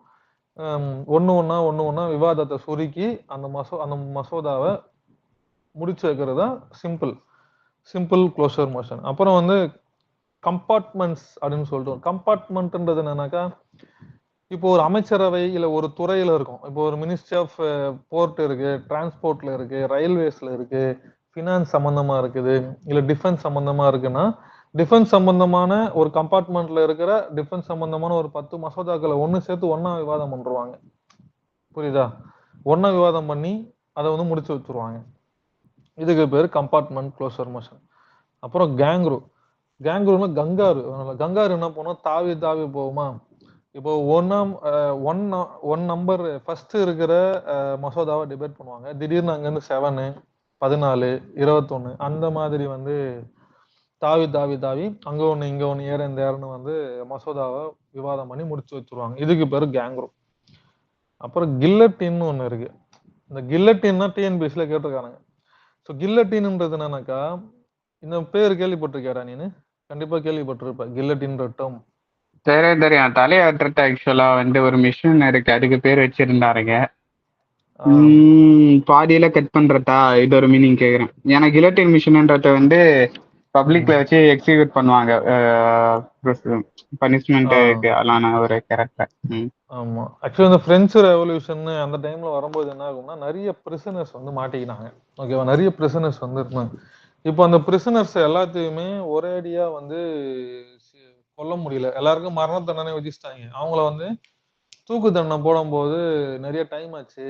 [SPEAKER 1] ஒன்னு ஒன்னா விவாதத்தை சுருக்கி அந்த மசோதாவை முடிச்சு வைக்கிறது தான் சிம்பிள் க்ளோசர் மோஷன். அப்புறம் வந்து கம்பார்ட்மெண்ட்ஸ் அப்படின்னு சொல்லிட்டு, கம்பார்ட்மெண்ட்ன்றது என்னன்னாக்கா, இப்போ ஒரு அமைச்சரவை இல்ல ஒரு துறையில இருக்கும். இப்போ ஒரு மினிஸ்ட்ரி ஆஃப் போர்ட் இருக்கு, டிரான்ஸ்போர்ட்ல இருக்கு, ரயில்வேஸ்ல இருக்கு, ஃபினான்ஸ் சம்பந்தமா இருக்குது, இல்ல டிஃபென்ஸ் சம்பந்தமா இருக்குன்னா, டிஃபென்ஸ் சம்பந்தமான ஒரு கம்பார்ட்மெண்ட்ல இருக்கிற டிஃபென்ஸ் சம்பந்தமான ஒரு 10 மசோதாக்களை ஒன்னு சேர்த்து ஒன்னா விவாதம் பண்றாங்க. புரியுதா? ஒன்னா விவாதம் பண்ணி அதை வந்து முடிச்சு வச்சிருவாங்க. இதுக்கு பேரு கம்பார்ட்மெண்ட் க்ளோசர் மோஷன். அப்புறம் கேங்க்ரூனா கங்காரு என்ன பண்ணும், தாவி போகுமா. இப்போ ஒன் நம்பர் ஃபர்ஸ்ட் இருக்கிற மசோதாவை டிபேட் பண்ணுவாங்க, திடீர்னு அங்க இருந்து 7 14 21 அந்த மாதிரி வந்து தாவி அங்க ஒண்ணு இங்க ஒண்ணு இந்த ஏறன்னு வந்து மசோதாவை விவாதம் பண்ணி முடிச்சு வச்சிருவாங்க. இதுக்கு பேரு கேங்க்ரூ. அப்புறம் கில்லட்டின்னு ஒண்ணு இருக்கு. இந்த கில்லட்டின்னா டிஎன்பிஎஸ்ல கேட்டிருக்காங்க. ஸோ கில்லட்டின்ன்றது என்னன்னாக்கா, இந்த பேர் கேள்விப்பட்டிருக்கியாடா நீனு? கண்டிப்பா கேள்விப்பட்டிருப்ப கில்லட்டின்ற டேர்ம்.
[SPEAKER 2] தெரியும். தலையை வெட்டுறது ஆக்சுவலா வந்து ஒரு மிஷின் இருக்கு, அதுக்கு பேர் வச்சிருந்தாருங்க. பாதியில கட் பண்றதா இது ஒரு மீனிங் கேக்குறேன். எனக்கு கிலோட்டின் மிஷின்ன்றத வந்து பப்ளிக்ல வச்சு எக்ஸிக்யூட் பண்ணுவாங்க பனிஷ்மெண்ட்டுக்கு ஆளான ஒரு கேரக்டர்.
[SPEAKER 1] ஆமா. ஆக்சுவலி இந்த பிரெஞ்சு ரெவல்யூஷன் அந்த டைம்ல வரும்போது என்ன ஆகும்னா நிறைய பிரிசனர்ஸ் வந்து மாட்டிக்கினாங்க. ஓகேவா, நிறைய பிரிசனர்ஸ் வந்து இருந்தாங்க. இப்போ அந்த பிரிசனர்ஸ் எல்லாத்தையுமே ஒரேடியா வந்து கொல்ல முடியல, எல்லாருக்கும் மரண தண்டனை விதிச்சிட்டாங்க. அவங்கள வந்து தூக்கு தண்டனை போடும்போது நிறைய டைம் ஆச்சு,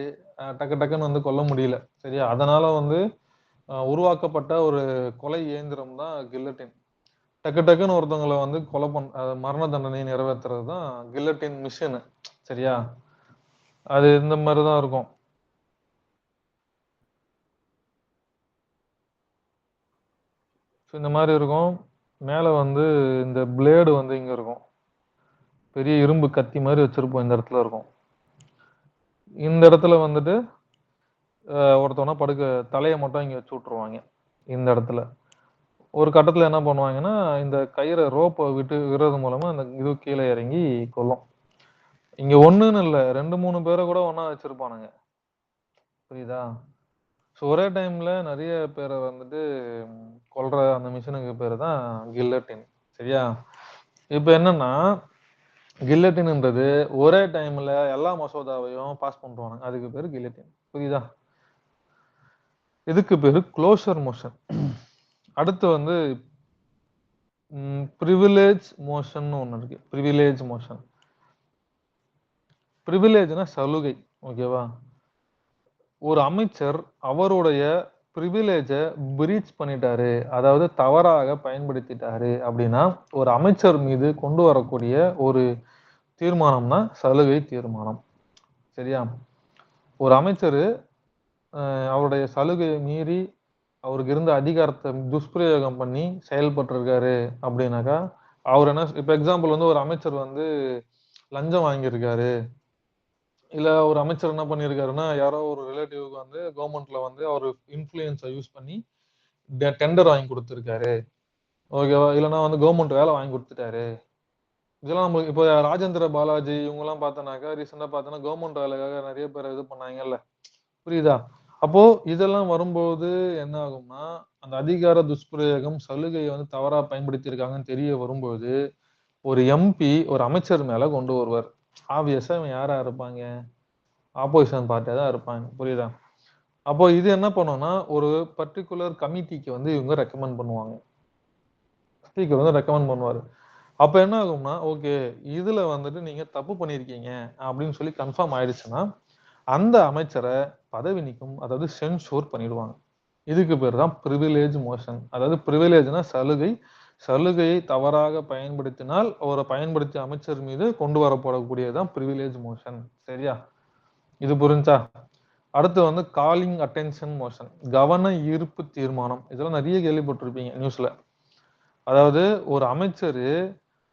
[SPEAKER 1] டக்கு டக்குன்னு வந்து கொல்ல முடியல. சரியா, அதனால வந்து உருவாக்கப்பட்ட ஒரு கொலை இயந்திரம் தான் கில்லட்டின். டக்கு டக்குன்னு ஒருத்தவங்களை வந்து கொலை மரண தண்டனை நிறைவேற்றுறது தான் கில்லட்டின் மிஷின். சரியா, அது இந்த மாதிரிதான் இருக்கும். இந்த மாதிரி இருக்கும். மேல வந்து இந்த பிளேடு வந்து இங்க இருக்கும், பெரிய இரும்பு கத்தி மாதிரி வச்சிருப்போம், இந்த இடத்துல இருக்கும். இந்த இடத்துல வந்துட்டு ஒருத்தவனா படுக்க தலையை மட்டும் இங்க வச்சு விட்டுருவாங்க. இந்த இடத்துல ஒரு கட்டத்துல என்ன பண்ணுவாங்கன்னா, இந்த கயிறை ரோப்பை விட்டு விடுறது மூலமா அந்த இது கீழே இறங்கி கொல்லும். இங்க ஒண்ணுன்னு இல்ல, 2-3 பேரை கூட ஒண்ணா வச்சிருப்பானுங்க. புரியுதா? ஸோ ஒரே டைம்ல நிறைய பேரை வந்துட்டு கொல்ற அந்த மிஷினுக்கு பேரு தான் கில்லட்டின். சரியா, இப்ப என்னன்னா கில்லட்டின்ன்றது ஒரே டைம்ல எல்லா மசோதாவையும் பாஸ் பண்றாங்க, அதுக்கு பேரு கில்லட்டின். புரியுதா? இதுக்கு பேரு க்ளோஷர் மோஷன். அடுத்து வந்து பிரிவிலேஜ் மோஷன் ஒண்ணு இருக்கு. Privilege motion. பிரிவிலேஜ்னா சலுகை. ஓகேவா, ஒரு அமைச்சர் அவருடைய பிரிவிலேஜ பிரீச் பண்ணிட்டாரு, அதாவது தவறாக பயன்படுத்திட்டாரு அப்படின்னா ஒரு அமைச்சர் மீது கொண்டு வரக்கூடிய ஒரு தீர்மானம்னா சலுகை தீர்மானம். சரியா, ஒரு அமைச்சர் அவருடைய சலுகையை மீறி அவருக்கு இருந்த அதிகாரத்தை துஷ்பிரயோகம் பண்ணி செயல்பட்டிருக்காரு அப்படின்னாக்கா அவர் என்ன, இப்ப எக்ஸாம்பிள் வந்து ஒரு அமைச்சர் வந்து லஞ்சம் வாங்கியிருக்காரு, இல்ல ஒரு அமைச்சர் என்ன பண்ணிருக்காருன்னா யாரோ ஒரு ரிலேட்டிவ்க்கு வந்து கவர்மெண்ட்ல வந்து அவர் இன்ஃப்ளூயன்ஸை யூஸ் பண்ணி டெண்டர் வாங்கி கொடுத்துருக்காரு. ஓகேவா, இல்லைன்னா வந்து கவர்மெண்ட் வேலை வாங்கி கொடுத்துட்டாரு. இதெல்லாம் நம்ம இப்போ ராஜேந்திர பாலாஜி இவங்க எல்லாம் பார்த்தோன்னாக்கா ரீசெண்டா பார்த்தோன்னா கவர்மெண்ட் வேலைக்காக நிறைய பேர் இது பண்ணாங்கல்ல. புரியுதா? அப்போ இதெல்லாம் வரும்போது என்ன ஆகும்னா அந்த அதிகார துஷ்பிரயோகம் சலுகையை வந்து தவறா பயன்படுத்தி இருக்காங்கன்னு தெரிய வரும்போது ஒரு எம்பி ஒரு அமைச்சர் மேல கொண்டு வருவார். ஆப்வியஸா இவன் யாரா இருப்பாங்க, ஆப்போசிஷன் பார்ட்டியா தான் இருப்பாங்க. புரியுதா? அப்போ இது என்ன பண்ணும்னா ஒரு பர்டிகுலர் கமிட்டிக்கு வந்து இவங்க ரெக்கமெண்ட் பண்ணுவாங்க, ஸ்பீக்கர் வந்து ரெக்கமெண்ட் பண்ணுவாரு. அப்ப என்ன ஆகும்னா ஓகே இதுல வந்துட்டு நீங்க தப்பு பண்ணிருக்கீங்க அப்படின்னு சொல்லி கன்ஃபார்ம் ஆயிடுச்சுன்னா அந்த அமைச்சரை பதவி நீக்கம், அதாவது சென்சூர் பண்ணிடுவாங்க. இதுக்கு பேர் தான் பிரிவிலேஜ் மோஷன். அதாவது பிரிவிலேஜ்னா சலுகை, சலுகையை தவறாக பயன்படுத்தினால் ஒரு பயன்படுத்திய அமைச்சர் மீது கொண்டு வரப்படக்கூடியதான் பிரிவிலேஜ் மோஷன். சரியா, இது புரிஞ்சா? அடுத்து வந்து காலிங் அட்டென்ஷன் மோஷன், கவன ஈர்ப்பு தீர்மானம். இதெல்லாம் நிறைய கேள்விப்பட்டிருப்பீங்க நியூஸ்ல. அதாவது ஒரு அமைச்சர்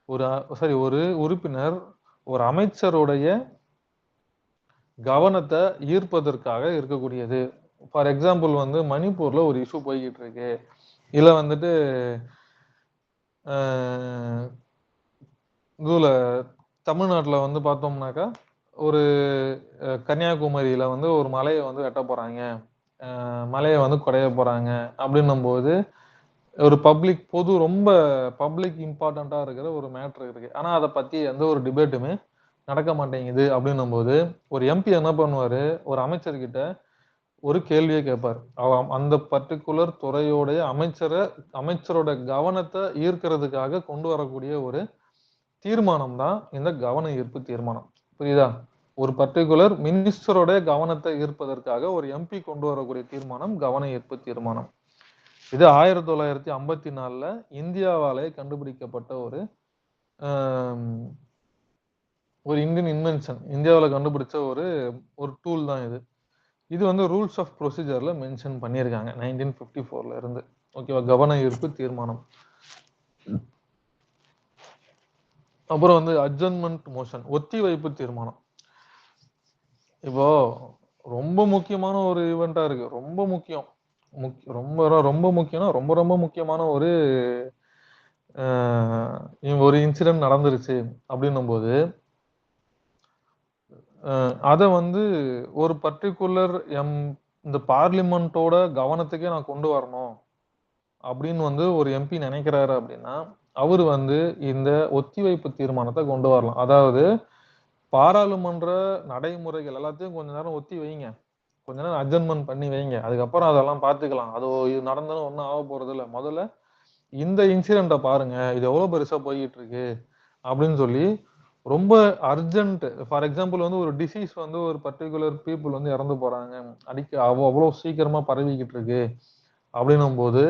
[SPEAKER 1] ஒரு உறுப்பினர் ஒரு அமைச்சருடைய கவனத்தை ஈர்ப்பதற்காக இருக்கக்கூடியது. ஃபார் எக்ஸாம்பிள் வந்து மணிப்பூர்ல ஒரு இஷ்யூ போய்கிட்டு இருக்கு, இல்ல வந்துட்டு இதுல தமிழ்நாட்டுல வந்து பார்த்தோம்னாக்கா ஒரு கன்னியாகுமரியில வந்து ஒரு மலையை வந்து வெட்ட போறாங்க, மலையை வந்து குடைய போறாங்க அப்படின்னும் போது ஒரு பொது ரொம்ப பப்ளிக் இம்பார்ட்டண்டா இருக்கிற ஒரு மேட்ரு இருக்கு, ஆனா அதை பத்தி எந்த ஒரு டிபேட்டுமே நடக்க மாட்டேங்குது அப்படின்னும் போது ஒரு எம்பி என்ன பண்ணுவாரு, ஒரு அமைச்சர்கிட்ட ஒரு கேள்வியை கேட்பார். அந்த பர்டிகுலர் துறையோடைய அமைச்சரோட கவனத்தை ஈர்க்கிறதுக்காக கொண்டு வரக்கூடிய ஒரு தீர்மானம் தான் இந்த கவன ஈர்ப்பு தீர்மானம். புரியுதா? ஒரு பர்டிகுலர் மினிஸ்டரோட கவனத்தை ஈர்ப்பதற்காக ஒரு எம்பி கொண்டு வரக்கூடிய தீர்மானம் கவன ஈர்ப்பு தீர்மானம். இது 1954ல இந்தியாவாலே கண்டுபிடிக்கப்பட்ட ஒரு இந்தியன் இன்வென்ஷன். இந்தியாவில் கண்டுபிடிச்ச ஒரு டூல் தான் இது. இது வந்து ரூல்ஸ் ஆஃப் ப்ரொசீஜர்ல மென்ஷன் பண்ணியிருக்காங்க 1954ல இருந்து. ஓகேவா, கவன ஈர்ப்பு தீர்மானம். அப்புறம் வந்து அட்ஜர்ன்மெண்ட் மோஷன், ஒத்தி வைப்பு தீர்மானம். இப்போ ரொம்ப முக்கியமான ஒரு ஈவெண்டா இருக்கு, ரொம்ப முக்கியம், ரொம்ப ரொம்ப முக்கியம்னா ரொம்ப ரொம்ப முக்கியமான ஒரு இன்சிடென்ட் நடந்துருச்சு அப்படின்னும் போது அதை வந்து ஒரு பர்டிகுலர் இந்த பார்லிமெண்டோட கவனத்துக்கே நான் கொண்டு வரணும் அப்படின்னு வந்து ஒரு எம்பி நினைக்கிறாரு அப்படின்னா அவர் வந்து இந்த ஒத்திவைப்பு தீர்மானத்தை கொண்டு வரலாம். அதாவது பாராளுமன்ற நடைமுறைகள் எல்லாத்தையும் கொஞ்ச நேரம் ஒத்தி வைங்க, கொஞ்ச நேரம் அட்ஜன்மெண்ட் பண்ணி வைங்க, அதுக்கப்புறம் அதெல்லாம் பார்த்துக்கலாம், அது நடந்தாலும் ஒன்றும் ஆக போறது இல்லை, முதல்ல இந்த இன்சிடென்ட்டை பாருங்க, இது எவ்வளவு பெருசா போய்கிட்டு இருக்கு அப்படின்னு சொல்லி ரொம்ப அர்ஜென்ட். ஃபார் எக்ஸாம்பிள் வந்து ஒரு டிசீஸ் வந்து ஒரு பர்டிகுலர் பீப்புள் வந்து இறந்து போறாங்க, அவ்வளோ சீக்கிரமா பரவிக்கிட்டு இருக்கு அப்படின்னும் போது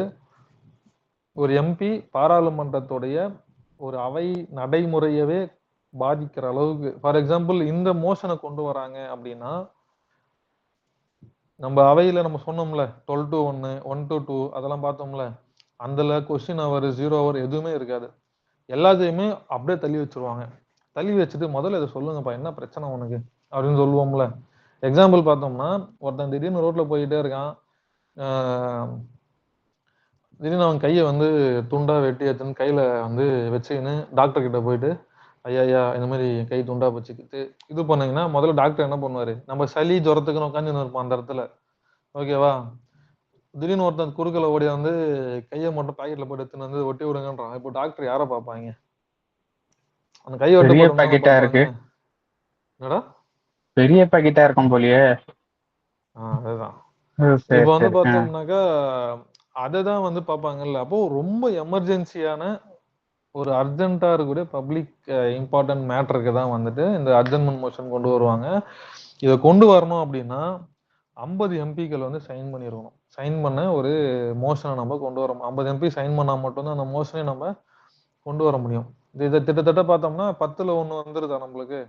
[SPEAKER 1] ஒரு எம்பி பாராளுமன்றத்துடைய ஒரு அவை நடைமுறையவே பாதிக்கிற அளவுக்கு, ஃபார் எக்ஸாம்பிள் இந்த மோஷனை கொண்டு வராங்க அப்படின்னா, நம்ம அவையில நம்ம சொன்னோம்ல 12 to 1, 1 to 2 அதெல்லாம் பார்த்தோம்ல, அதுல கொஸ்டின் அவர் 0 ஹவர் எதுவுமே இருக்காது, எல்லாத்தையுமே அப்படியே தள்ளி வச்சிருவாங்க. தள்ளி வச்சுட்டு முதல்ல இதை சொல்லுங்கப்பா, என்ன பிரச்சனை உனக்கு அப்படின்னு சொல்லுவோம்ல. எக்ஸாம்பிள் பார்த்தோம்னா, ஒருத்தன் திடீர்னு ரோட்ல போயிட்டே இருக்கான், திடீர்னு அவன் கையை வந்து துண்டா வெட்டியாச்சுன்னு கையில வந்து வச்சுக்கின்னு டாக்டர் கிட்ட போயிட்டு, ஐயா இந்த மாதிரி கை துண்டா வச்சுக்கிட்டு இது பண்ணீங்கன்னா முதல்ல டாக்டர் என்ன பண்ணுவாரு, நம்ம சளி ஜுரத்துக்குன்னு உட்காந்துன்னு இருப்போம் அந்த இடத்துல, ஓகேவா. திடீர்னு ஒருத்தன் குறுக்கல ஓடி வந்து கையை மட்டும் பாக்கெட்ல போட்டு எடுத்துன்னு வந்து ஒட்டி விடுங்கன்றான். இப்போ டாக்டர் யாரை பார்ப்பாங்க? அந்த கை
[SPEAKER 2] பெரிய
[SPEAKER 1] வெட்டப்பட்ட
[SPEAKER 2] பாக்கெட்டா இருக்கு,
[SPEAKER 1] என்னடா
[SPEAKER 2] பெரிய பாக்கெட்டா இருக்கும் போலயே.
[SPEAKER 1] அதுதான்
[SPEAKER 2] சரி
[SPEAKER 1] இப்போ வந்து
[SPEAKER 2] சரி.
[SPEAKER 1] பார்த்தோம்னாக்கா அதைதான் வந்து பார்ப்பாங்கல்ல. அப்போ ரொம்ப எமர்ஜென்சியான ஒரு அர்ஜென்ட்டா இருக்கக்கூடிய பப்ளிக் இம்பார்ட்டன்ட் மேட்டருக்கு தான் வந்துட்டு இந்த அட்ஜர்ன்மெண்ட் மோஷன் கொண்டு வருவாங்க. இதை கொண்டு வரணும் அப்படின்னா 50 எம்பிக்கள் வந்து சைன் பண்ணிருக்கணும். சைன் பண்ண ஒரு மோஷனை நம்ம கொண்டு வரோம். 50 எம்பி சைன் பண்ணா மட்டும்தான் அந்த மோஷனை நம்ம கொண்டு வர முடியும். இதை கிட்டத்தட்ட பார்த்தோம்னா 10ல் 1 வந்துருதா நம்மளுக்கு,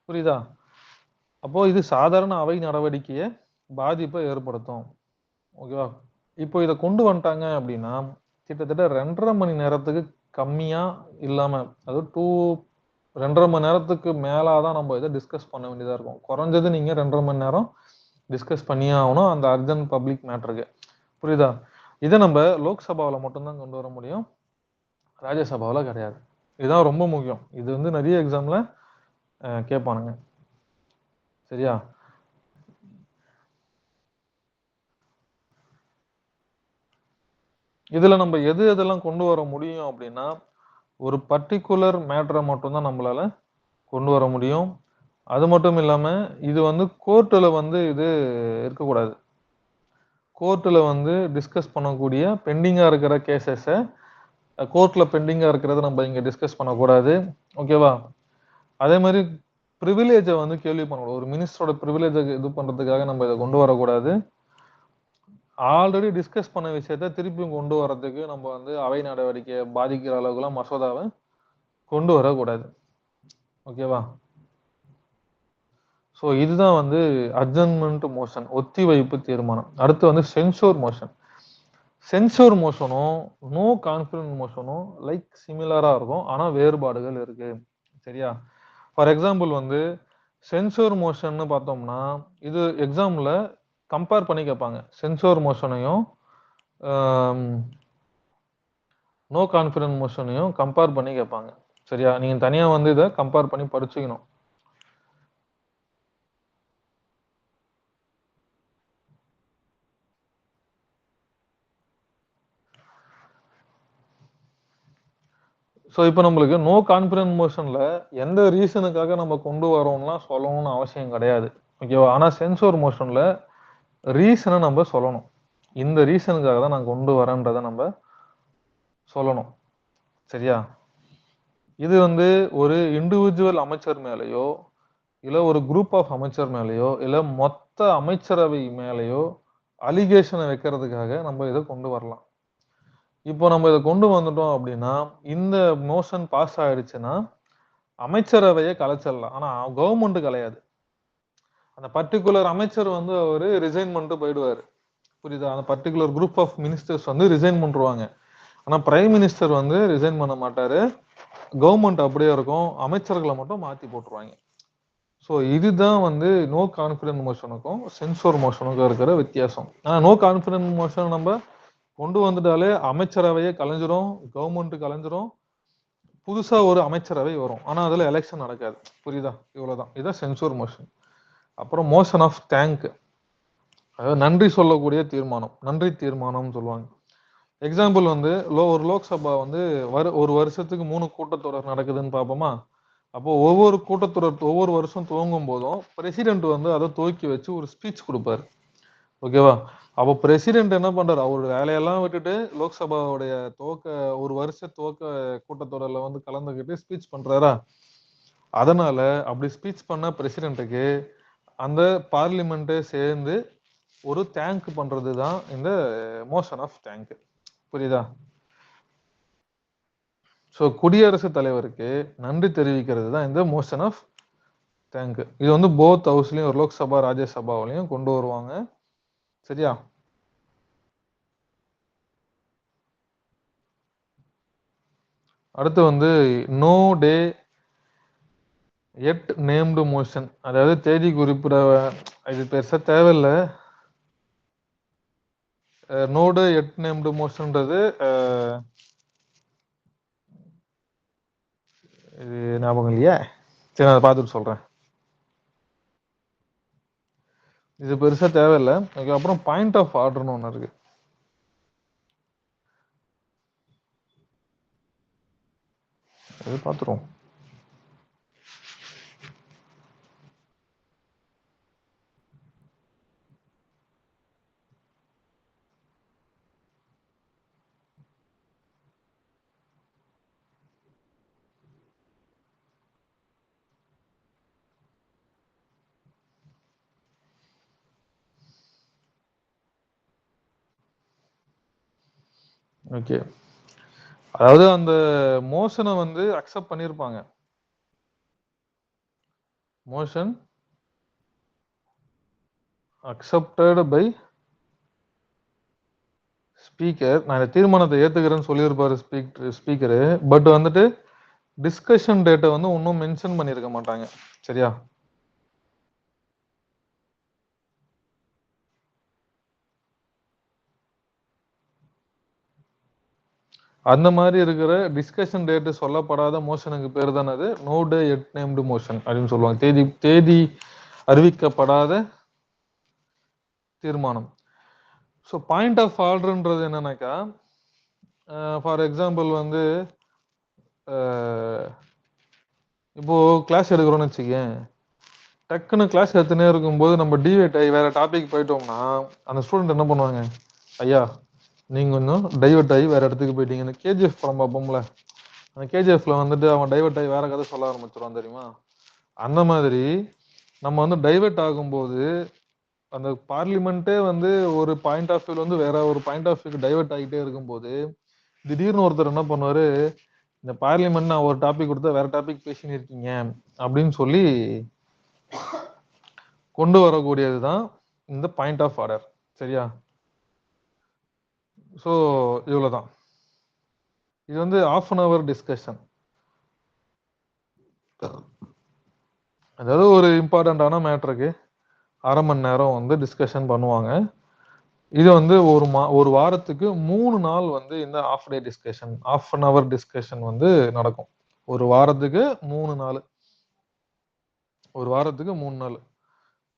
[SPEAKER 1] புரியுதா? அப்போ இது சாதாரண அவை நடவடிக்கையை பாதிப்பை ஏற்படுத்தும், ஓகேவா. இப்போ இதை கொண்டு வந்துட்டாங்க அப்படின்னா கிட்டத்தட்ட 2.5 மணி நேரத்துக்கு கம்மியா இல்லாம, அதாவது 2.5 மணி நேரத்துக்கு மேலாதான் நம்ம இதை டிஸ்கஸ் பண்ண வேண்டியதா இருக்கும். குறைஞ்சது நீங்க 2.5 மணி நேரம் டிஸ்கஸ் பண்ணியே ஆகணும் அந்த அர்ஜென்ட் பப்ளிக் மேட்டருக்கு, புரியுதா. இதை நம்ம லோக்சபாவில் மட்டும்தான் கொண்டு வர முடியும், ராஜ்யசபாவில் கிடையாது. இதுதான் ரொம்ப முக்கியம். இது வந்து நிறைய எக்ஸாம்ல கேட்பானுங்க, சரியா. இதுல நம்ம எதெல்லாம் கொண்டு வர முடியும் அப்படின்னா, ஒரு பர்டிகுலர் மேட்டரை மட்டும்தான் நம்மளால கொண்டு வர முடியும். அது மட்டும் இல்லாம இது வந்து கோர்ட்டில் வந்து இது இருக்கக்கூடாது. கோர்ட்டில் வந்து டிஸ்கஸ் பண்ணக்கூடிய பெண்டிங்கா இருக்கிற கேசஸை கோர்ட்ல பெண்டிங்கா இருக்கிறத நம்ம இங்க டிஸ்கஸ் பண்ணக்கூடாது, ஓகேவா. அதே மாதிரி ப்ரிவிலேஜை வந்து கேள்வி பண்ணக்கூடாது. ஒரு மினிஸ்டரோட ப்ரிவிலேஜை இது பண்றதுக்காக நம்ம இதை கொண்டு வரக்கூடாது. ஆல்ரெடி டிஸ்கஸ் பண்ண விஷயத்த திருப்பியும் கொண்டு வரதுக்கு நம்ம வந்து அவை நடவடிக்கையை பாதிக்கிற அளவுக்குலாம் மசோதாவை கொண்டு வரக்கூடாது, ஓகேவா. ஸோ இதுதான் வந்து அட்ஜர்ன்மெண்ட் மோஷன், ஒத்திவைப்பு தீர்மானம். அடுத்து வந்து சென்சூர் மோஷன். சென்சூர் மோஷனும் நோ கான்ஃபிடன்ஸ் மோஷனும் லைக் சிமிலரா இருக்கும், ஆனா வேறுபாடுகள் இருக்கு, சரியா. ஃபார் எக்ஸாம்பிள் வந்து சென்சூர் மோஷன் பார்த்தோம்னா இது எக்ஸாம்ல கம்பேர் பண்ணி கேட்பாங்க, சென்சூர் மோஷனையும் நோ கான்ஃபிடன்ஸ் மோஷனையும் கம்பேர் பண்ணி கேட்பாங்க, சரியா. நீங்க தனியா வந்து இதை கம்பேர் பண்ணி படிச்சுக்கணும். ஸோ இப்போ நம்மளுக்கு நோ கான்ஃபிடன்ஸ் மோஷன்ல எந்த ரீசனுக்காக நம்ம கொண்டு வரோம்லாம் சொல்லணும்னு அவசியம் கிடையாது, ஓகேவா. ஆனா சென்சூர் மோஷன்ல ரீசனை நம்ம சொல்லணும், இந்த ரீசனுக்காக தான் நான் கொண்டு வரேன்றதை நம்ம சொல்லணும், சரியா. இது வந்து ஒரு இண்டிவிஜுவல் அமைச்சர் மேலேயோ இல்ல ஒரு குரூப் ஆஃப் அமைச்சர் மேலேயோ இல்ல மொத்த அமைச்சரவை மேலேயோ அலிகேஷனை வைக்கிறதுக்காக நம்ம இதை கொண்டு வரலாம். இப்போ நம்ம இதை கொண்டு வந்துட்டோம் அப்படின்னா இந்த மோஷன் பாஸ் ஆயிடுச்சுன்னா அமைச்சரவையை கலைச்சிடலாம், ஆனா கவர்மெண்ட் கலையாது. அந்த பர்டிகுலர் அமைச்சர் வந்து அவரு ரிசைன் பண்ணிட்டு போயிடுவாரு, புரியுதா. அந்த பர்டிகுலர் குரூப் ஆஃப் மினிஸ்டர்ஸ் வந்து ரிசைன் பண்ணுவாங்க, ஆனா பிரைம் மினிஸ்டர் வந்து ரிசைன் பண்ண மாட்டாரு. கவர்மெண்ட் அப்படியே இருக்கும், அமைச்சர்களை மட்டும் மாத்தி போட்டுருவாங்க. ஸோ இதுதான் வந்து நோ கான்ஃபிடன்ஸ் மோஷனுக்கும் சென்சூர் மோஷனுக்கும் இருக்கிற வித்தியாசம். ஆனா நோ கான்ஃபிடன்ஸ் மோஷன் நம்ம கொண்டு வந்துட்டாலே அமைச்சரவையே கலைஞ்சிரும், கவர்மெண்ட் கலைஞ்சிரும், புதுசா ஒரு அமைச்சரவை வரும். ஆனா அதுல எலெக்ஷன் நடக்காது. புரியுதா? இவ்வளவுதான். இதான் சென்சூர் மோஷன். அப்புறம் மோஷன் ஆஃப் தேங்க், அதாவது நன்றி சொல்லக்கூடிய தீர்மானம், நன்றி தீர்மானம்னு சொல்லுவாங்க. எக்ஸாம்பிள் வந்து ஒரு லோக்சபா வந்து ஒரு வருஷத்துக்கு 3 கூட்டத்தொடர் நடக்குதுன்னு பார்ப்போமா. அப்போ ஒவ்வொரு கூட்டத்தொடர் ஒவ்வொரு வருஷம் துவங்கும் போதும் பிரசிடென்ட் வந்து அதை துவக்கி வச்சு ஒரு ஸ்பீச் கொடுப்பாரு. ஓகேவா? அப்போ பிரசிடென்ட் என்ன பண்றாரு, அவருடைய வேலையெல்லாம் விட்டுட்டு லோக்சபாவுடைய ஒரு வருஷ துவக்க கூட்டத்தொடர்ல வந்து கலந்துக்கிட்டு ஸ்பீச் பண்றாரா. அதனால அப்படி ஸ்பீச் பண்ண பிரசிடென்ட்டுக்கு அந்த பார்லிமெண்ட்டே சேர்ந்து ஒரு தேங்க் பண்றது தான் இந்த மோஷன் ஆஃப் தேங்க். புரியுதா? ஸோ குடியரசுத் தலைவருக்கு நன்றி தெரிவிக்கிறது தான் இந்த மோஷன் ஆஃப் தேங்க். இது வந்து போத் ஹவுஸ்லயும், ஒரு லோக்சபா ராஜ்யசபாவிலையும் கொண்டு வருவாங்க. சரியா? அடுத்து வந்து no day yet named motion, அதாவது தேதி குறிப்பிட இது பெருசா தேவையில்லை. நோ டே எட் நேம்டு மோஷன்ன்றது இது ஞாபகம் இல்லையா? சரி, நான் அதை பார்த்துட்டு சொல்றேன். இது பெருசா தேவையில்லை. ஓகே. அப்புறம் பாயிண்ட் ஆஃப் ஆர்டர்னு ஒன்று இருக்கு. அது பார்த்துருவோம். ஓகே. அதாவது அந்த மோஷனை வந்து அக்செப்ட் பண்ணியிருப்பாங்க. Motion accepted by speaker. நான் இந்த தீர்மானத்தை ஏத்துக்கிறேன்னு சொல்லியிருப்பாரு ஸ்பீக்கரு. பட் வந்துட்டு டிஸ்கஷன் டேட்டை வந்து இன்னும் மென்ஷன் பண்ணியிருக்க மாட்டாங்க. சரியா? அந்த மாதிரி இருக்கிற டிஸ்கஷன் டேட் சொல்லப்படாத மோஷனுக்கு பேர் தான் அது no day yet named motion அப்படின்னு சொல்லுவாங்க. தேதி அறிவிக்கப்படாத தீர்மானம். ஸோ பாயிண்ட் ஆஃப் ஆர்டர்ன்றது என்னன்னாக்கா, ஃபார் எக்ஸாம்பிள் வந்து இப்போ கிளாஸ் எடுக்கிறோம்னு வச்சுக்கேன். டக்குன்னு கிளாஸ் எடுத்துனே இருக்கும்போது நம்ம டிவேட் ஆகி வேற டாபிக் போயிட்டோம்னா அந்த ஸ்டூடெண்ட் என்ன பண்ணுவாங்க, ஐயா நீங்க கொஞ்சம் டைவர்ட் ஆகி வேற இடத்துக்கு போயிட்டீங்கன்னு. கேஜிஎஃப் படம் பார்ப்போம்ல, அந்த கேஜிஎஃப்ல வந்துட்டு அவன் டைவர்ட் ஆகி வேற கதை சொல்ல ஆரம்பிச்சிருவான் தெரியுமா. அந்த மாதிரி நம்ம வந்து டைவர்ட் ஆகும்போது அந்த பார்லிமெண்ட்டே வந்து ஒரு பாயிண்ட் ஆஃப் வியூல வந்து வேற ஒரு பாயிண்ட் ஆஃப் வியூக்கு டைவர்ட் ஆகிட்டே இருக்கும்போது திடீர்னு ஒருத்தர் என்ன பண்ணுவாரு, இந்த பார்லிமெண்ட் நான் ஒரு டாபிக் கொடுத்தா வேற டாபிக் பேசின்னு இருக்கீங்க அப்படின்னு சொல்லி கொண்டு வரக்கூடியதுதான் இந்த பாயிண்ட் ஆஃப் ஆர்டர். சரியா? ஸோ இவ்வளவுதான். இது வந்து half an hour டிஸ்கஷன். அதாவது ஒரு இம்பார்ட்டண்டான மேட்டருக்கு அரை மணி நேரம் வந்து டிஸ்கஷன் பண்ணுவாங்க. இது வந்து ஒரு வாரத்துக்கு 3 நாள் வந்து இந்த half day discussion, half an hour discussion வந்து நடக்கும். ஒரு வாரத்துக்கு 3 நாள். ஒரு வாரத்துக்கு 3 நாள்.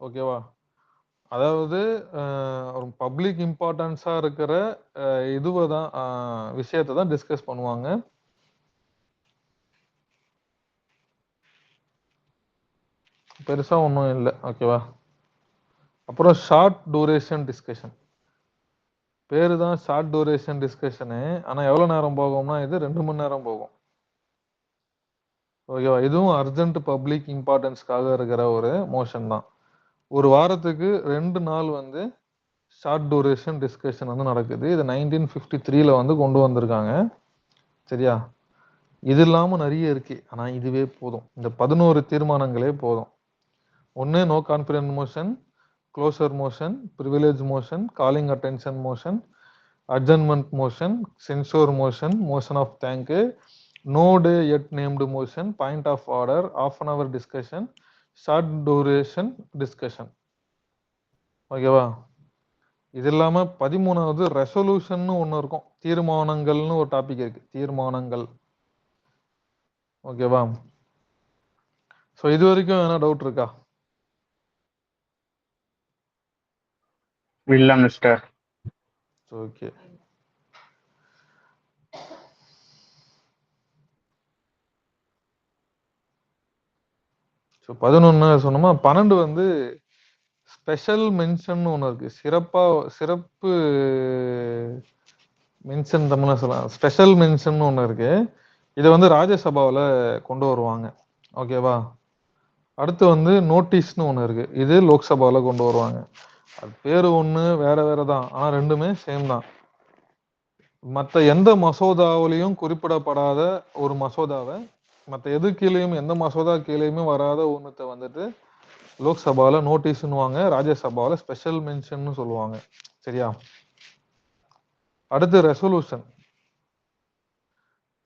[SPEAKER 1] ஓகேவா? அதாவது ஒரு பப்ளிக் இம்பார்ட்டன்ஸா இருக்கிற இதுவை தான் விஷயத்தை தான் டிஸ்கஸ் பண்ணுவாங்க. பெருசா ஒன்றும் இல்லை. ஓகேவா? அப்புறம் ஷார்ட் டூரேஷன் டிஸ்கஷன். பேரு தான் ஷார்ட் டூரேஷன் டிஸ்கஷனு. ஆனா எவ்வளவு நேரம் போகும்னா இது 2 மணி நேரம் போகும். ஓகேவா? இதுவும் அர்ஜென்ட் பப்ளிக் இம்பார்ட்டன்ஸ்க்காக இருக்கிற ஒரு மோஷன் தான். ஒரு வாரத்துக்கு 2 நாள் வந்து ஷார்ட் டூரேஷன் டிஸ்கஷன் வந்து நடக்குது. இது 1953ல வந்து கொண்டு வந்திருக்காங்க. சரியா? இது இல்லாம நிறைய இருக்கு. ஆனா இதுவே போதும். இந்த 11 தீர்மானங்களே போதும். ஒன்னு no confidence motion, closure motion, privilege motion, calling attention motion, adjournment motion, censure motion, motion of thank, no day yet named motion, point of order, half an hour discussion, short duration discussion. ஓகேவா? இது இல்லாம 13வது resolution ஒண்ணு இருக்கும். தீர்மானங்கள்னு ஒரு topic இருக்கு. தீர்மானங்கள். ஓகேவா? So இது வரைக்கும் என்ன டவுட் இருக்கா?
[SPEAKER 2] இல்ல மிஸ்டர்.
[SPEAKER 1] ஓகே. ஸோ 11 சொன்னோமா, 12 வந்து ஸ்பெஷல் மென்ஷன் ஒன்று இருக்கு. சிறப்பு மென்ஷன் தமிழ்ல சொல்லலாம். ஸ்பெஷல் மென்ஷன் ஒன்று இருக்கு. இதை வந்து ராஜ்யசபாவில் கொண்டு வருவாங்க. ஓகேவா? அடுத்து வந்து நோட்டீஸ்னு ஒன்று இருக்கு. இது லோக்சபாவில் கொண்டு வருவாங்க. அது பேர் ஒன்று வேற வேற தான், ஆனால் ரெண்டுமே சேம் தான். மற்ற எந்த மசோதாவிலையும் குறிப்பிடப்படாத ஒரு மசோதாவை, மற்ற எது கீழேயும் எந்த மசோதா கீழேயுமே வராத ஒன்றத்தை வந்துட்டு லோக்சபாவில் நோட்டீஸ்னுவாங்க, ராஜ்யசபாவில் ஸ்பெஷல் மென்ஷன் சொல்லுவாங்க. சரியா? அடுத்து ரெசல்யூஷன்.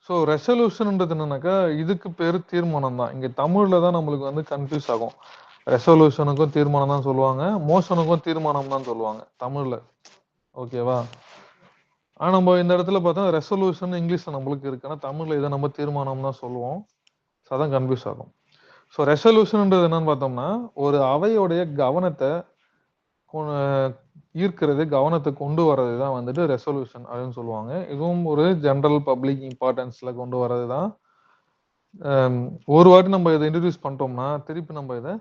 [SPEAKER 1] ஸோ ரெசல்யூஷன்ன்றது என்னன்னாக்கா, இதுக்கு பேர் தீர்மானம் தான். இங்கே தமிழில் தான் நம்மளுக்கு வந்து கன்ஃபியூஸ் ஆகும். ரெசல்யூஷனுக்கும் தீர்மானம் தான் சொல்லுவாங்க, மோஷனுக்கும் தீர்மானம் தான் சொல்லுவாங்க தமிழில். ஓகேவா? ஆனால் நம்ம இந்த இடத்துல பார்த்தா ரெசல்யூஷன் இங்கிலீஷில் நம்மளுக்கு இருக்கு, ஆனால் தமிழில் இதை நம்ம தீர்மானம் தான் சொல்லுவோம். ஸோ அதான் கன்ஃபியூஸ் ஆகும். ஸோ ரெசல்யூஷன்ன்றது என்னன்னு பார்த்தோம்னா, ஒரு அவையோடைய கவனத்தை ஈர்க்கிறது, கவனத்தை கொண்டு வர்றது தான் வந்துட்டு ரெசல்யூஷன் அப்படின்னு சொல்லுவாங்க. இதுவும் ஒரு ஜென்ரல் பப்ளிக் இம்பார்ட்டன்ஸ்ல கொண்டு வர்றது தான். ஒரு வாட்டி நம்ம இதை இன்ட்ரடியூஸ் பண்ணிட்டோம்னா திருப்பி நம்ம இதை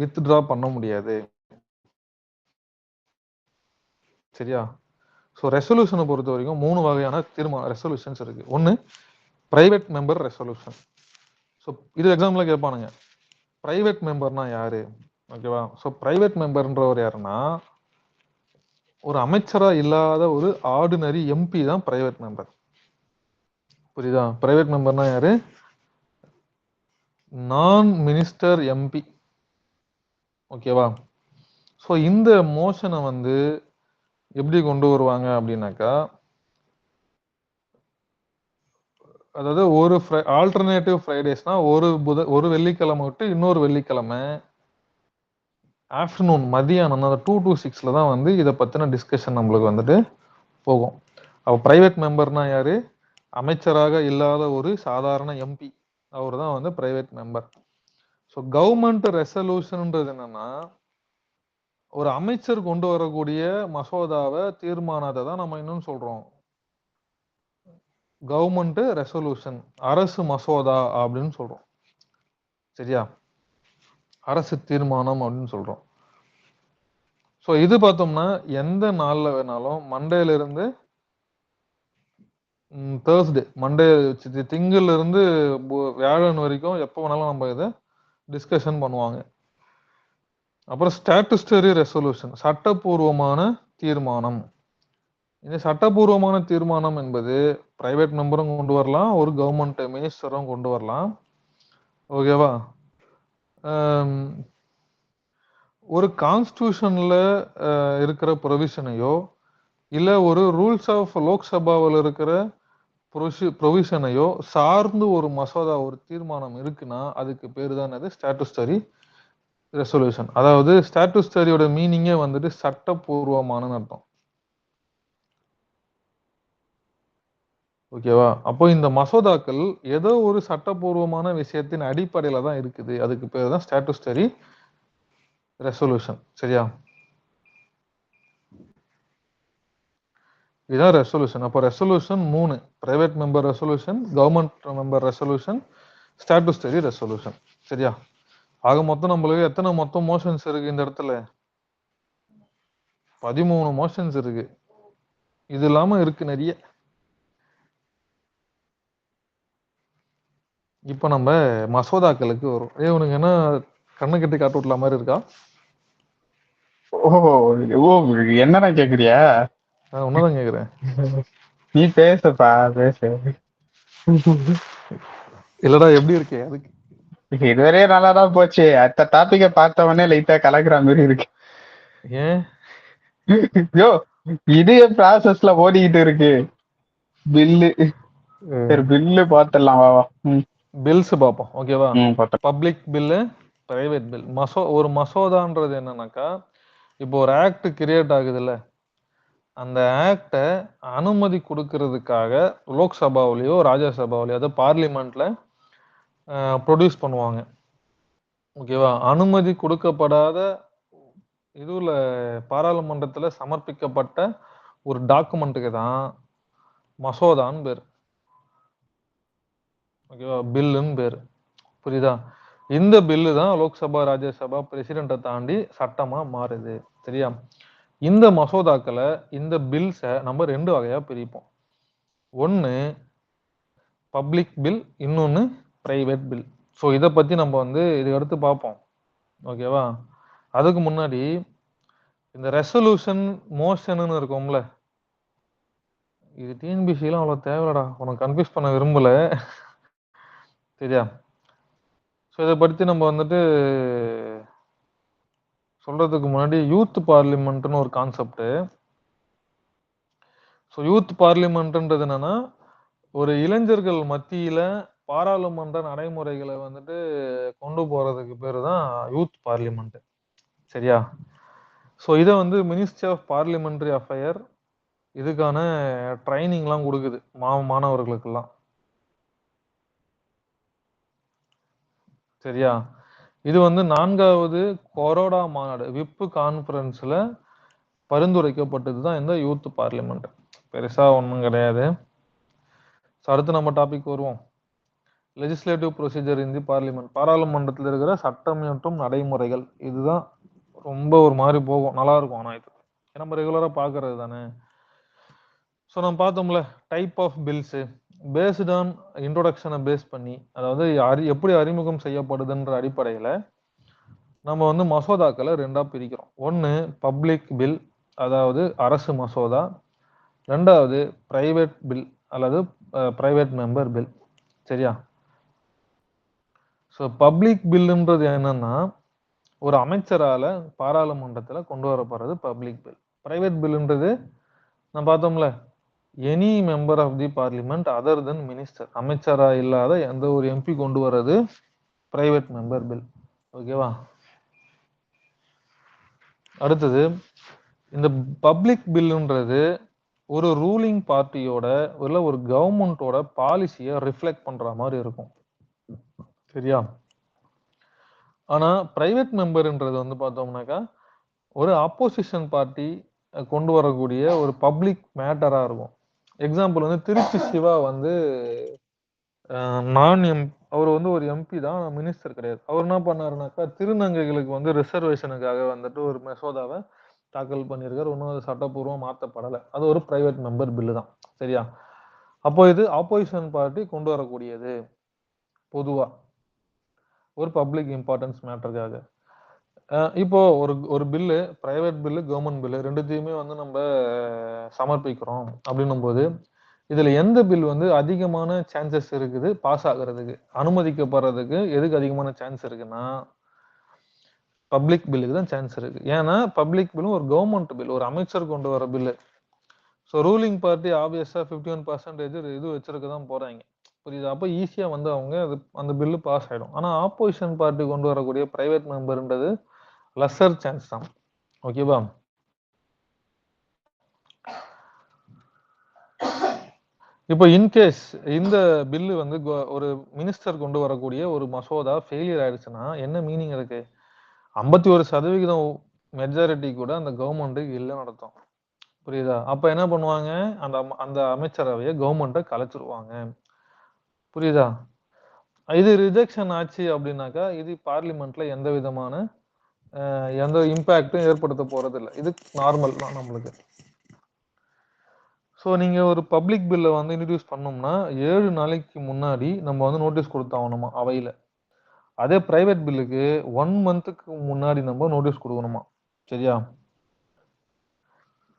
[SPEAKER 1] வித்ட்ரா பண்ண முடியாது. சரியா? ஸோ ரெசல்யூஷனை பொறுத்த வரைக்கும் 3 வகையான ரெசல்யூஷன்ஸ் இருக்கு. ஒன்று பிரைவேட் மெம்பர் ரெசல்யூஷன். ஸோ இது எக்ஸாம்பிள் கேட்பானுங்க, பிரைவேட் மெம்பர்னா யாரு? ஓகேவா? ஸோ பிரைவேட் மெம்பர்ன்றவர் யாருன்னா, ஒரு அமைச்சரா இல்லாத ஒரு ஆர்டினரி எம்பி தான் பிரைவேட் மெம்பர். புரியுதா? பிரைவேட் மெம்பர்னா யாரு? நான் மினிஸ்டர் எம்பி. ஓகேவா? ஸோ இந்த மோஷனை வந்து எப்படி கொண்டு வருவாங்க அப்படின்னாக்கா, அதாவது ஒரு ஆல்டர்னேட்டிவ் ஃப்ரைடேஸ்னா ஒரு வெள்ளிக்கிழமை விட்டு இன்னொரு வெள்ளிக்கிழமை ஆஃப்டர்நூன் மதியானம் 2 to 6 தான் வந்து இதை பற்றின டிஸ்கஷன் நம்மளுக்கு வந்துட்டு போகும். அப்போ பிரைவேட் மெம்பர்னா யாரு? அமைச்சராக இல்லாத ஒரு சாதாரண எம்பி, அவர் தான் வந்து பிரைவேட் மெம்பர். ஸோ கவர்மெண்ட் ரெசல்யூஷன்ன்றது என்னன்னா, ஒரு அமைச்சர் கொண்டு வரக்கூடிய மசோதாவை தீர்மானத்தை தான் நம்ம இன்னும் சொல்றோம் கவர்மெண்ட் ரெசல்யூஷன், அரசு மசோதா அப்படின்னு சொல்றோம். சரியா? அரசு தீர்மானம் அப்படின்னு சொல்றோம். ஸோ இது பார்த்தோம்னா எந்த நாள்ல வேணாலும், மண்டேல இருந்து தேர்ஸ்டே, மண்டே திங்கள்ல இருந்து வியாழன் வரைக்கும் எப்போ வேணாலும் நம்ம இதை டிஸ்கஷன் பண்ணுவாங்க. அப்புறம் ஸ்டாட்டுஸ்டரி ரெசல்யூஷன், சட்டப்பூர்வமான தீர்மானம். இந்த சட்டப்பூர்வமான தீர்மானம் என்பது பிரைவேட் மெம்பரும் கொண்டு வரலாம், ஒரு கவர்மெண்ட் மினிஸ்டரும் கொண்டு வரலாம். ஓகேவா? ஒரு கான்ஸ்டியூஷன்ல இருக்கிற ப்ரொவிஷனையோ இல்ல ஒரு ரூல்ஸ் ஆஃப் லோக்சபாவில் இருக்கிற ப்ரொவிஷனையோ சார்ந்து ஒரு மசோதா, ஒரு தீர்மானம் இருக்குன்னா அதுக்கு பேரு தான் அது ஸ்டாட்டுஸ்டரி ரெசல்யூஷன். அதாவது ஸ்டாட்டுஸ்டரியோட மீனிங்கே வந்துட்டு சட்டப்பூர்வமான அர்த்தம். ஓகேவா? அப்போ இந்த மசோதாக்கள் ஏதோ ஒரு சட்டப்பூர்வமான விஷயத்தின் அடிப்படையில தான் இருக்குது, அதுக்கு பேர் தான் ஸ்டாட்டுஸ்டரி ரெசல்யூஷன். சரியா? இதுதான் ரெசல்யூஷன். அப்போ resolution 3: private member resolution, government member resolution, statutory resolution. சரியா? ஆக மொத்தம் நம்மளுக்கு எத்தனை மொத்தம் மோஷன்ஸ் இருக்கு இந்த இடத்துல? 13 மோஷன்ஸ் இருக்கு. இது இல்லாம இருக்கு நிறைய. இப்ப நம்ம மசோதாக்களுக்கு வரும். உனக்கு என்ன கண்ணு கட்டி காட்டு விட்டல மாதிரி இருக்கா?
[SPEAKER 2] ஓ என்னடா கேக்குறியா?
[SPEAKER 1] உன்னதான் கேக்குறேன்.
[SPEAKER 2] நீ பேசப்பா, பேசு.
[SPEAKER 1] இல்லடா எப்படி இருக்கே அதுக்கு?
[SPEAKER 2] இதுவரையே நல்லாதான் போச்சு. அடுத்த டாபிக்க பார்த்தவனே லைட்டா கலக்குற மாதிரி இருக்கு.
[SPEAKER 1] ஏன்?
[SPEAKER 2] யோ இதே ப்ராசஸ்ல ஓடிக்கிட்டு இருக்கு. பில்லு, சரி பில்லு பாத்துடலாம் வா.
[SPEAKER 1] பில்ஸ் பார்ப்போம். ஓகேவா? Public bill, private bill. ஒரு மசோதான்றது என்னன்னாக்கா, இப்போ ஒரு ஆக்ட் கிரியேட் ஆகுது இல்ல, அந்த ஆக்டை அனுமதி கொடுக்கறதுக்காக லோக்சபாவிலேயோ ராஜ்யசபாவிலேயோ அதாவது பார்லிமெண்ட்ல ப்ரொடியூஸ் பண்ணுவாங்க. ஓகேவா? அனுமதி கொடுக்கப்படாத இதுல பாராளுமன்றத்துல சமர்ப்பிக்கப்பட்ட ஒரு டாக்குமெண்ட்டுக்கு தான் மசோதான்னு பேர். ஓகேவா? பில்லுன்னு பேர். புரியுதா? இந்த பில்லு தான் லோக்சபா ராஜ்யசபா பிரசிடென்ட்டை தாண்டி சட்டமா மாறுது. சரியா? இந்த மசோதாக்களை இந்த பில்ஸை நம்ம 2 வகையா பிரிப்போம். ஒன்னு பப்ளிக் பில், இன்னொன்னு பிரைவேட் பில். ஸோ இதை பத்தி நம்ம இதுக்கு அடுத்து பார்ப்போம். ஓகேவா? அதுக்கு முன்னாடி இந்த ரெசல்யூஷன் மோஷன்னு இருக்கும்ல, இது டிஎன்பிசிலாம் அவ்வளவு தேவைடா, உனக்கு கன்ஃபியூஸ் பண்ண விரும்பல. சரியா? ஸோ இதை பத்தி நம்ம சொல்றதுக்கு முன்னாடி யூத் பார்லிமெண்ட்னு ஒரு கான்செப்ட். ஸோ யூத் பார்லிமெண்ட்ன்றது என்னன்னா, ஒரு இளைஞர்கள் மத்தியில பாராளுமன்ற நடைமுறைகளை கொண்டு போறதுக்கு பேரு தான் யூத் பார்லிமெண்ட். சரியா? ஸோ இதை மினிஸ்ட்ரி ஆஃப் பார்லிமெண்டரி அஃபேர் இதுக்கான ட்ரைனிங்லாம் கொடுக்குது மாணவர்களுக்கெல்லாம். சரியா? இது 4வது கொரோடா மாநாடு விப்பு கான்ஃபரன்ஸ்ல பரிந்துரைக்கப்பட்டதுதான் இந்த யூத் பார்லிமெண்ட். பெருசா ஒன்றும் கிடையாது. அடுத்து நம்ம டாபிக் வருவோம். லெஜிஸ்லேட்டிவ் ப்ரொசீஜர் இன் தி பார்லிமெண்ட். பாராளுமன்றத்தில் இருக்கிற சட்டம் மற்றும் நடைமுறைகள். இதுதான் ரொம்ப ஒரு மாதிரி போகும், நல்லா இருக்கும். ஆனா இது நம்ம ரெகுலரா பாக்குறது தானே. ஸோ நம்ம பார்த்தோம்ல type of bills based on இன்ட்ரோடக்ஷனை பேஸ் பண்ணி, அதாவது எப்படி அறிமுகம் செய்யப்படுதுன்ற அடிப்படையில நம்ம மசோதாக்களை 2ஆ பிரிக்கிறோம். ஒன்னு பப்ளிக் பில், அதாவது அரசு மசோதா. 2வது பிரைவேட் பில் அல்லது பிரைவேட் மெம்பர் பில். சரியா? ஸோ பப்ளிக் பில்லுன்றது என்னன்னா, ஒரு அமைச்சரால பாராளுமன்றத்துல கொண்டு வரப்படுறது பப்ளிக் பில். பிரைவேட் பில்லுன்றது நம்ம பார்த்தோம்ல, any member of the parliament other than minister, அமைச்சரா இல்லாத எந்த ஒரு எம்பி கொண்டு வர்றது பிரைவேட் மெம்பர் பில். ஓகேவா? அடுத்தது இந்த பப்ளிக் பில்லுன்றது ஒரு ரூலிங் பார்ட்டியோட இல்ல ஒரு கவர்மெண்டோட பாலிசியை ரிஃப்ளெக்ட் பண்ற மாதிரி இருக்கும். சரியா? ஆனா பிரைவேட் மெம்பர்ன்றது பார்த்தோம்னாக்கா ஒரு ஆப்போசிஷன் பார்ட்டி கொண்டு வரக்கூடிய ஒரு பப்ளிக் மேட்டரா இருக்கும். எக்ஸாம்பிள் திருச்சி சிவா அவர் ஒரு எம்பி தான், மினிஸ்டர் கிடையாது. அவர் என்ன பண்ணாருனாக்கா திருநங்கைகளுக்கு ரிசர்வேஷனுக்காக ஒரு மசோதாவை தாக்கல் பண்ணியிருக்காரு. இன்னும் அது சட்டப்பூர்வம் மாற்றப்படலை. அது ஒரு பிரைவேட் மெம்பர் பில்லு தான். சரியா? அப்போ இது ஆப்போசிஷன் பார்ட்டி கொண்டு வரக்கூடியது பொதுவா ஒரு பப்ளிக் இம்பார்ட்டன்ஸ் மேட்டருக்காக. இப்போ ஒரு bill, private bill, government bill ரெண்டுத்தையுமே நம்ம சமர்ப்பிக்கிறோம் அப்படின்னும் போது இதுல எந்த பில் அதிகமான சான்சஸ் இருக்குது பாஸ் ஆகுறதுக்கு, அனுமதிக்கப்படுறதுக்கு எதுக்கு அதிகமான சான்ஸ் இருக்குன்னா பப்ளிக் பில்லுக்கு தான் சான்ஸ் இருக்கு. ஏன்னா பப்ளிக் பில்லும் ஒரு கவர்மெண்ட் பில், ஒரு அமைச்சர் கொண்டு வர பில்லு. ஸோ ரூலிங் பார்ட்டி ஆப்வியஸா 51% இது வச்சிருக்க தான் போறாங்க. புரியுது? அப்போ ஈஸியா அவங்க அந்த பில்லு பாஸ் ஆயிடும். ஆனா ஆப்போசிஷன் பார்ட்டி கொண்டு வரக்கூடிய பிரைவேட் மெம்பர்ன்றது லெஸர் சான்ஸ் தான். ஓகேவா? இப்போ இன்கேஸ் இந்த பில்லு ஒரு மினிஸ்டர் கொண்டு வரக்கூடிய ஒரு மசோதா ஃபெயிலியர் ஆயிடுச்சுன்னா என்ன மீனிங் இருக்கு? 51% மெஜாரிட்டி கூட அந்த கவர்மெண்ட்டுக்கு இல்லை நடத்தும். புரியுதா? அப்ப என்ன பண்ணுவாங்க? அந்த அமைச்சரவையை கவர்மெண்ட்டை கலைச்சிருவாங்க. புரியுதா? இது ரிஜெக்ஷன் ஆச்சு அப்படின்னாக்கா இது பார்லிமெண்ட்ல எந்த விதமான எந்த இம்பாக்டும் ஏற்படுத்த போறது இல்லை. இது நார்மல் தான் நம்மளுக்கு. ஸோ நீங்க ஒரு பப்ளிக் பில்லை இன்ட்ரடியூஸ் பண்ணோம்னா 7 நாளைக்கு முன்னாடி நம்ம நோட்டீஸ் கொடுத்தாகணுமா அவையில. அதே பிரைவேட் பில்லுக்கு 1 மந்த்துக்கு முன்னாடி நம்ம நோட்டீஸ் கொடுக்கணுமா. சரியா?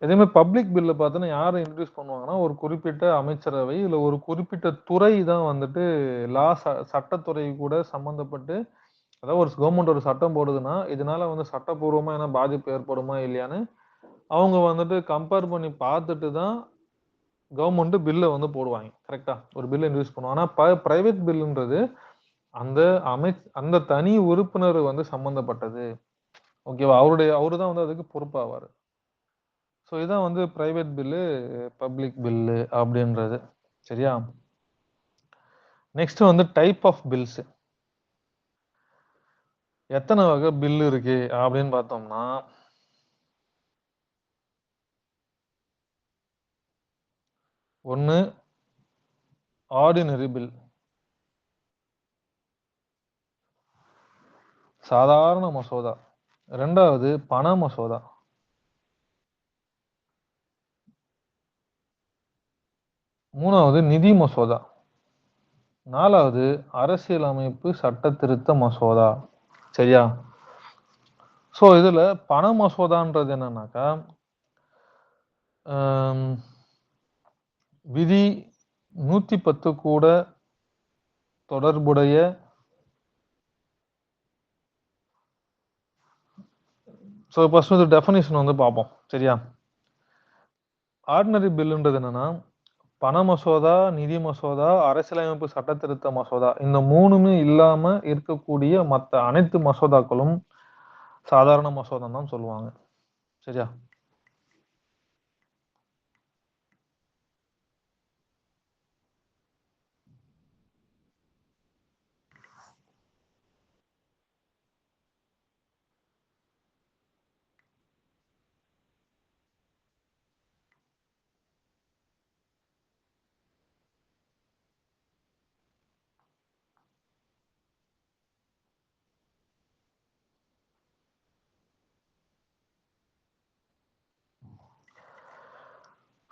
[SPEAKER 1] இதே மாதிரி பப்ளிக் பில்ல பார்த்தோன்னா யாரை இன்ட்ரடியூஸ் பண்ணுவாங்கன்னா ஒரு குறிப்பிட்ட அமைச்சரவை இல்லை ஒரு குறிப்பிட்ட துறை தான் சட்டத்துறை கூட சம்பந்தப்பட்டு, அதாவது ஒரு கவர்மெண்ட் ஒரு சட்டம் போடுதுன்னா இதனால சட்டப்பூர்வமா என்ன பாதிப்பு ஏற்படுமா இல்லையான்னு அவங்க கம்பேர் பண்ணி பார்த்துட்டு தான் கவர்மெண்ட் பில்லை போடுவாங்க. கரெக்டா? ஒரு பில்லை இன்ட்ரடியூஸ் பண்ணுவாங்க. ஆனா பிரைவேட் பில்லுன்றது அந்த தனி உறுப்பினர் சம்பந்தப்பட்டது. ஓகேவா? அவரு தான் அதுக்கு பொறுப்பாவாரு. ஸோ இதான் வந்து பிரைவேட் பில்லு, பப்ளிக் பில்லு அப்படின்றது. சரியா? நெக்ஸ்ட் வந்து டைப் ஆஃப் பில்ஸ். எத்தனை வகை பில் இருக்கு அப்படின்னு பார்த்தோம்னா, ஒன்று ஆர்டினரி பில், சாதாரண மசோதா. ரெண்டாவது பண மசோதா. மூணாவது நிதி மசோதா. நாலாவது அரசியலமைப்பு சட்ட திருத்த மசோதா. சரியா? ஸோ இதுல பண மசோதான்றது என்னன்னாக்கா, விதி 110 கூட தொடர்புடைய ஸோ ஃபர்ஸ்ட் வந்து டெஃபினிஷன் வந்து பார்ப்போம். சரியா? ஆர்டினரி பில்லுன்றது என்னன்னா, பண மசோதா, நிதி மசோதா, அரசியலமைப்பு சட்ட திருத்த மசோதா, இந்த மூணுமே இல்லாம இருக்கக்கூடிய மற்ற அனைத்து மசோதாக்களும் சாதாரண மசோதா தான் சொல்லுவாங்க. சரியா?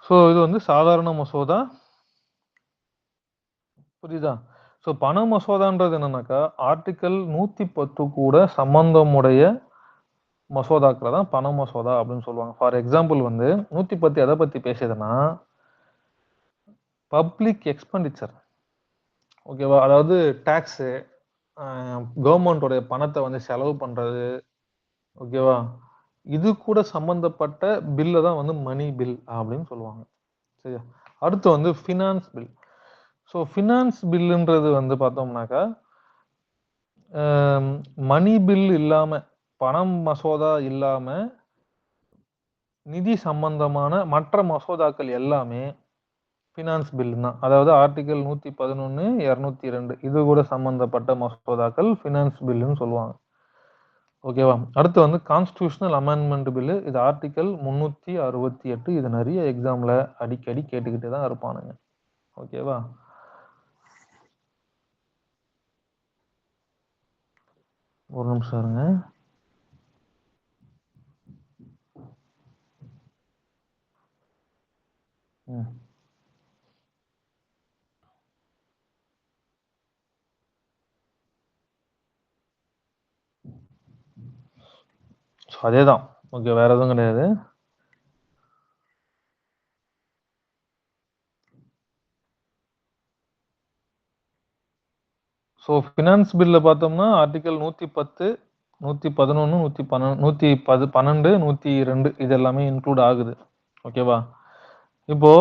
[SPEAKER 1] ஸோ இது வந்து சாதாரண மசோதா. புரியுதா? ஸோ பண மசோதான்றது என்னன்னாக்கா, ஆர்டிக்கல் 110 கூட சம்பந்தமுடைய மசோதாக்களை தான் பண மசோதா அப்படின்னு சொல்லுவாங்க. ஃபார் எக்ஸாம்பிள் வந்து 110 எதை பத்தி பேசுதுன்னா, பப்ளிக் எக்ஸ்பெண்டிச்சர். ஓகேவா? அதாவது டாக்ஸு, கவர்மெண்டோடைய பணத்தை வந்து செலவு பண்றது. ஓகேவா? இது கூட சம்பந்தப்பட்ட பில்லை தான் வந்து மணி பில் அப்படின்னு சொல்லுவாங்க. சரியா? அடுத்து வந்து ஃபினான்ஸ் பில். ஸோ ஃபினான்ஸ் பில்லுன்றது வந்து பார்த்தோம்னாக்கா, மணி பில் இல்லாம, பணம் மசோதா இல்லாம, நிதி சம்பந்தமான மற்ற மசோதாக்கள் எல்லாமே ஃபினான்ஸ் பில் தான். அதாவது ஆர்டிகல் 111, 202 இது கூட சம்பந்தப்பட்ட மசோதாக்கள் ஃபினான்ஸ் பில்லுன்னு சொல்லுவாங்க. ஓகேவா? அடுத்து வந்து கான்ஸ்டிடியூஷனல் அமெண்ட்மெண்ட் பில்லு. இது ஆர்டிகல் 368. இது நிறைய எக்ஸாம்ல அடிக்கடி கேட்டுக்கிட்டே தான் இருப்பானுங்க. ஓகேவா? ஒரு நிமிஷம் இருங்க. அதேதான். ஓகே, வேற எதுவும் கிடையாது. ஸோ ஃபினான்ஸ் பில்ல பார்த்தோம்னா ஆர்டிகல் 110, 111, 112, 102 இது எல்லாமே இன்க்ளூட் ஆகுது. ஓகேவா? இப்போ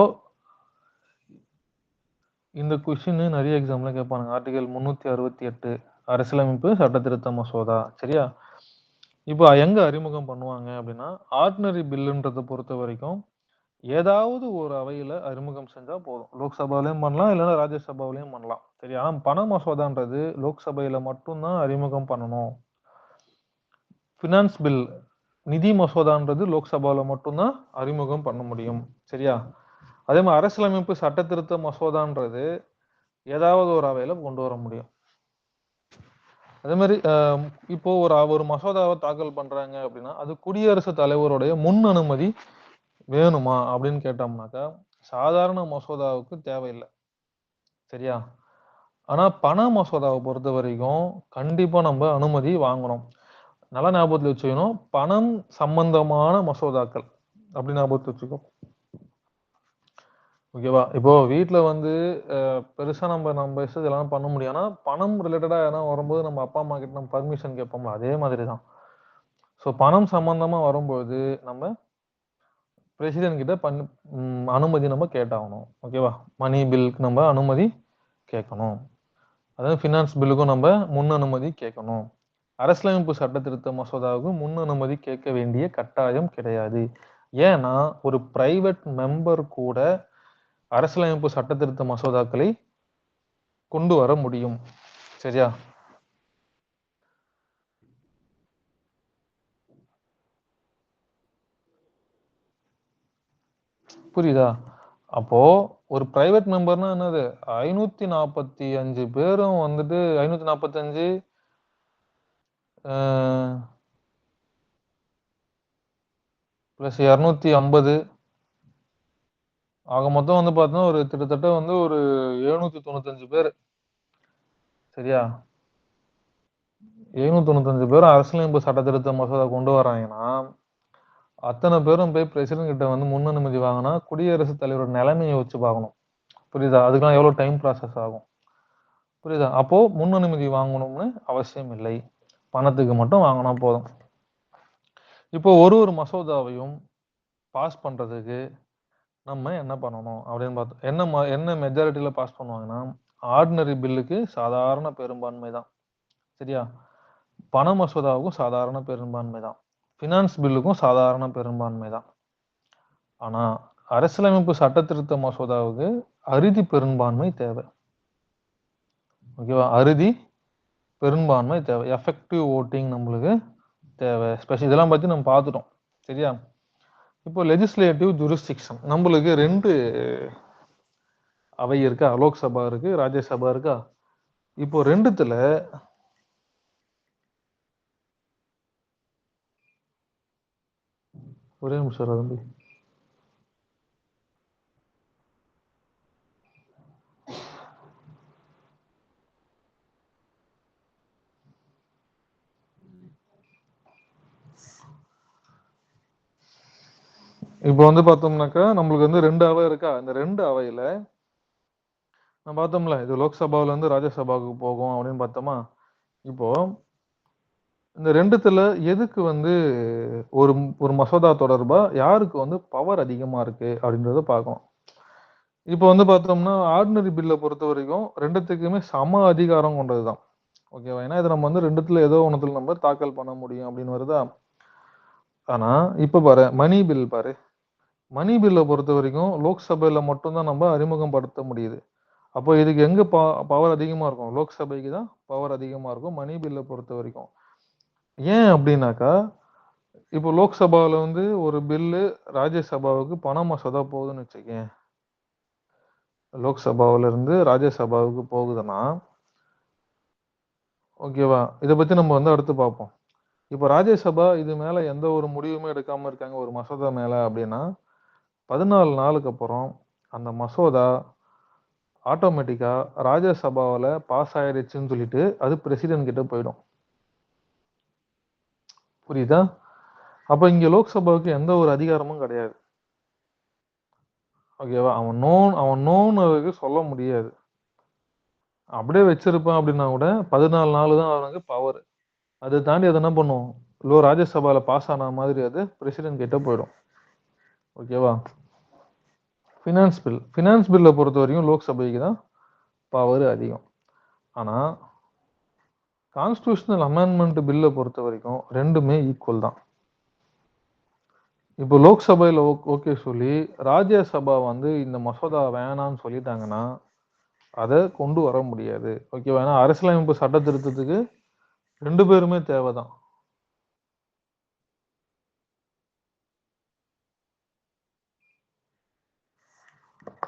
[SPEAKER 1] இந்த கொஸ்டின் நிறைய எக்ஸாம்ல கேட்பானுங்க. ஆர்டிகல் 368 அரசியலமைப்பு சட்ட திருத்த மசோதா. சரியா? இப்போ எங்க அறிமுகம் பண்ணுவாங்க அப்படின்னா, ஆர்டினரி பில்லுன்றதை பொறுத்த வரைக்கும் ஏதாவது ஒரு அவையில அறிமுகம் செஞ்சா போதும். லோக்சபாலையும் பண்ணலாம், இல்லைன்னா ராஜ்யசபாவிலையும் பண்ணலாம். சரி, ஆனா பண மசோதான்றது லோக்சபையில மட்டும்தான் அறிமுகம் பண்ணணும். ஃபினான்ஸ் பில், நிதி மசோதான்றது லோக்சபால மட்டும்தான் அறிமுகம் பண்ண முடியும். சரியா? அதே மாதிரி அரசியலமைப்பு சட்ட திருத்த மசோதான்றது ஏதாவது ஒரு அவையில கொண்டு வர முடியும். அதே மாதிரி இப்போ ஒரு மசோதாவை தாக்கல் பண்றாங்க அப்படின்னா, அது குடியரசுத் தலைவருடைய முன் அனுமதி வேணுமா அப்படின்னு கேட்டோம்னாக்கா, சாதாரண மசோதாவுக்கு தேவையில்லை. சரியா? ஆனா பண மசோதாவை பொறுத்த வரைக்கும் கண்டிப்பா நம்ம அனுமதி வாங்கணும். நல்லா ஞாபகத்துல வச்சுக்கணும். பணம் சம்பந்தமான மசோதாக்கள் அப்படி ஞாபகத்துல வச்சுக்கோ. ஓகேவா? இப்போ வீட்டுல வந்து பெருசா நம்ம இதெல்லாம் பண்ண முடியும். ஆனா பணம் ரிலேட்டடா எதனா வரும்போது நம்ம அப்பா அம்மா கிட்ட நம்ம பர்மிஷன் கேட்போம்ல, அதே மாதிரி தான். ஸோ பணம் சம்பந்தமா வரும்போது நம்ம பிரசிடென்ட் கிட்ட அனுமதி நம்ம கேட்டாகணும். ஓகேவா? மணி பில்க்கு நம்ம அனுமதி கேட்கணும். அதாவது ஃபினான்ஸ் பில்லுக்கும் நம்ம முன் அனுமதி கேட்கணும். அரசியலமைப்பு சட்ட திருத்த மசோதாவுக்கு முன் அனுமதி கேட்க வேண்டிய கட்டாயம் கிடையாது. ஏன்னா ஒரு பிரைவேட் மெம்பர் கூட அரசியலமைப்பு சட்ட திருத்த மசோதாக்களை கொண்டு வர முடியும். சரியா? புரியுதா? அப்போ ஒரு பிரைவேட் மெம்பர்னா என்னது? 545 பேரும் வந்துட்டு 545 பிளஸ் 250 ஆக மொத்தம் வந்து பார்த்தீங்கன்னா ஒரு கிட்டத்தட்ட வந்து ஒரு 795 பேர். சரியா? 795 பேரும் அரசியலமைப்பு சட்ட திருத்த மசோதா கொண்டு வராங்கன்னா அத்தனை பேரும் போய் பிரசிடென்ட் கிட்ட வந்து முன்னனுமதி வாங்கினா குடியரசுத் தலைவரோட நிலைமையை வச்சு பார்க்கணும். புரியுதா? அதுக்கெல்லாம் எவ்வளவு டைம் ப்ராசஸ் ஆகும். புரியுதா? அப்போ முன்னனுமதி வாங்கணும்னு அவசியம் இல்லை, பணத்துக்கு மட்டும் வாங்கினா போதும். இப்போ ஒரு மசோதாவையும் பாஸ் பண்றதுக்கு நம்ம என்ன பண்ணணும் அப்படின்னு பார்த்தோம். என்ன மெஜாரிட்டியில பாஸ் பண்ணுவாங்கன்னா ஆர்டினரி பில்லுக்கு சாதாரண பெரும்பான்மை தான். சரியா? பண மசோதாவுக்கும் சாதாரண பெரும்பான்மை தான். ஃபினான்ஸ் பில்லுக்கும் சாதாரண பெரும்பான்மை தான். ஆனா அரசியலமைப்பு சட்ட திருத்த மசோதாவுக்கு அறுதி பெரும்பான்மை தேவை. ஓகேவா? அறுதி பெரும்பான்மை தேவை. எஃபெக்டிவ் ஓட்டிங் நம்மளுக்கு தேவை. ஸ்பெஷல் இதெல்லாம் பத்தி நம்ம பார்த்துட்டோம். சரியா? இப்போ லெஜிஸ்லேட்டிவ் ஜூரிஸ்டிக்ஷன் நம்மளுக்கு 2 அவை இருக்கா? லோக்சபா இருக்கு, ராஜ்யசபா இருக்கா? இப்போ 2த்துல ஒரே நிமிஷம் தம்பி. இப்போ வந்து பார்த்தோம்னாக்கா நம்மளுக்கு வந்து 2 அவை இருக்கா? இந்த 2 அவையில நம்ம பார்த்தோம்ல இது லோக்சபாவில இருந்து ராஜ்யசபாவுக்கு போகும் அப்படின்னு பார்த்தோமா? இப்போ இந்த 2த்துல எதுக்கு வந்து ஒரு ஒரு மசோதா தொடர்பா யாருக்கு வந்து பவர் அதிகமா இருக்கு அப்படின்றத பார்க்கணும். இப்போ வந்து பார்த்தோம்னா ஆர்டினரி பில்லை பொறுத்த வரைக்கும் 2த்துக்குமே சம அதிகாரம் கொண்டதுதான். ஓகேவா? ஏன்னா இது நம்ம வந்து 2த்துல ஏதோ ஒண்ணுத்துல நம்ம தாக்கல் பண்ண முடியும் அப்படின்னு வருதா? ஆனா இப்ப பாரு மணி பில் பாரு. மணி பில்லை பொறுத்த வரைக்கும் லோக்சபையில மட்டும்தான் நம்ம அறிமுகப்படுத்த முடியுது. அப்போ இதுக்கு எங்க பவர் அதிகமா இருக்கும்? லோக்சபைக்கு தான் பவர் அதிகமா இருக்கும் மணி பில்லை பொறுத்த வரைக்கும். ஏன் அப்படின்னாக்கா இப்போ லோக்சபாவில் வந்து ஒரு பில்லு ராஜ்யசபாவுக்கு பண மசோதா போகுதுன்னு வச்சுக்கேன். லோக்சபாவில இருந்து ராஜ்யசபாவுக்கு போகுதுன்னா ஓகேவா? இதை பத்தி நம்ம வந்து அடுத்து பார்ப்போம். இப்போ ராஜ்யசபா இது மேல எந்த ஒரு முடிவுமே எடுக்காம இருக்காங்க ஒரு மசோதா மேல அப்படின்னா 14 நாளுக்கு அப்புறம் அந்த மசோதா ஆட்டோமேட்டிக்கா ராஜ்யசபாவில் பாஸ் ஆயிடுச்சுன்னு சொல்லிட்டு அது பிரசிடென்ட் கிட்ட போயிடும். புரியுதா? அப்ப இங்க லோக்சபாவுக்கு எந்த ஒரு அதிகாரமும் கிடையாது. ஓகேவா? அவன் நோன்னு சொல்ல முடியாது. அப்படியே வச்சிருப்பான் அப்படின்னா கூட 14 நாள் தான் அவனுக்கு பவர். அதை தாண்டி அது என்ன பண்ணும்? ராஜ்யசபால பாஸ் ஆன மாதிரி அது பிரசிடென்ட் கிட்ட போயிடும். ஓகேவா? ஃபினான்ஸ் பில்லை பொறுத்த வரைக்கும் லோக்சபைக்கு தான் பவர் அதிகம். ஆனா கான்ஸ்டிடியூஷனல் அமெண்ட்மெண்ட் பில்லை பொறுத்த வரைக்கும் 2மே ஈக்குவல் தான். இப்போ லோக்சபையில ஓகே சொல்லி ராஜ்யசபா வந்து இந்த மசோதா வேணாம்னு சொல்லிட்டாங்கன்னா அதை கொண்டு வர முடியாது. ஓகேவா? ஏன்னா அரசியலமைப்பு சட்ட திருத்தத்துக்கு 2 பேருமே தேவைதான்.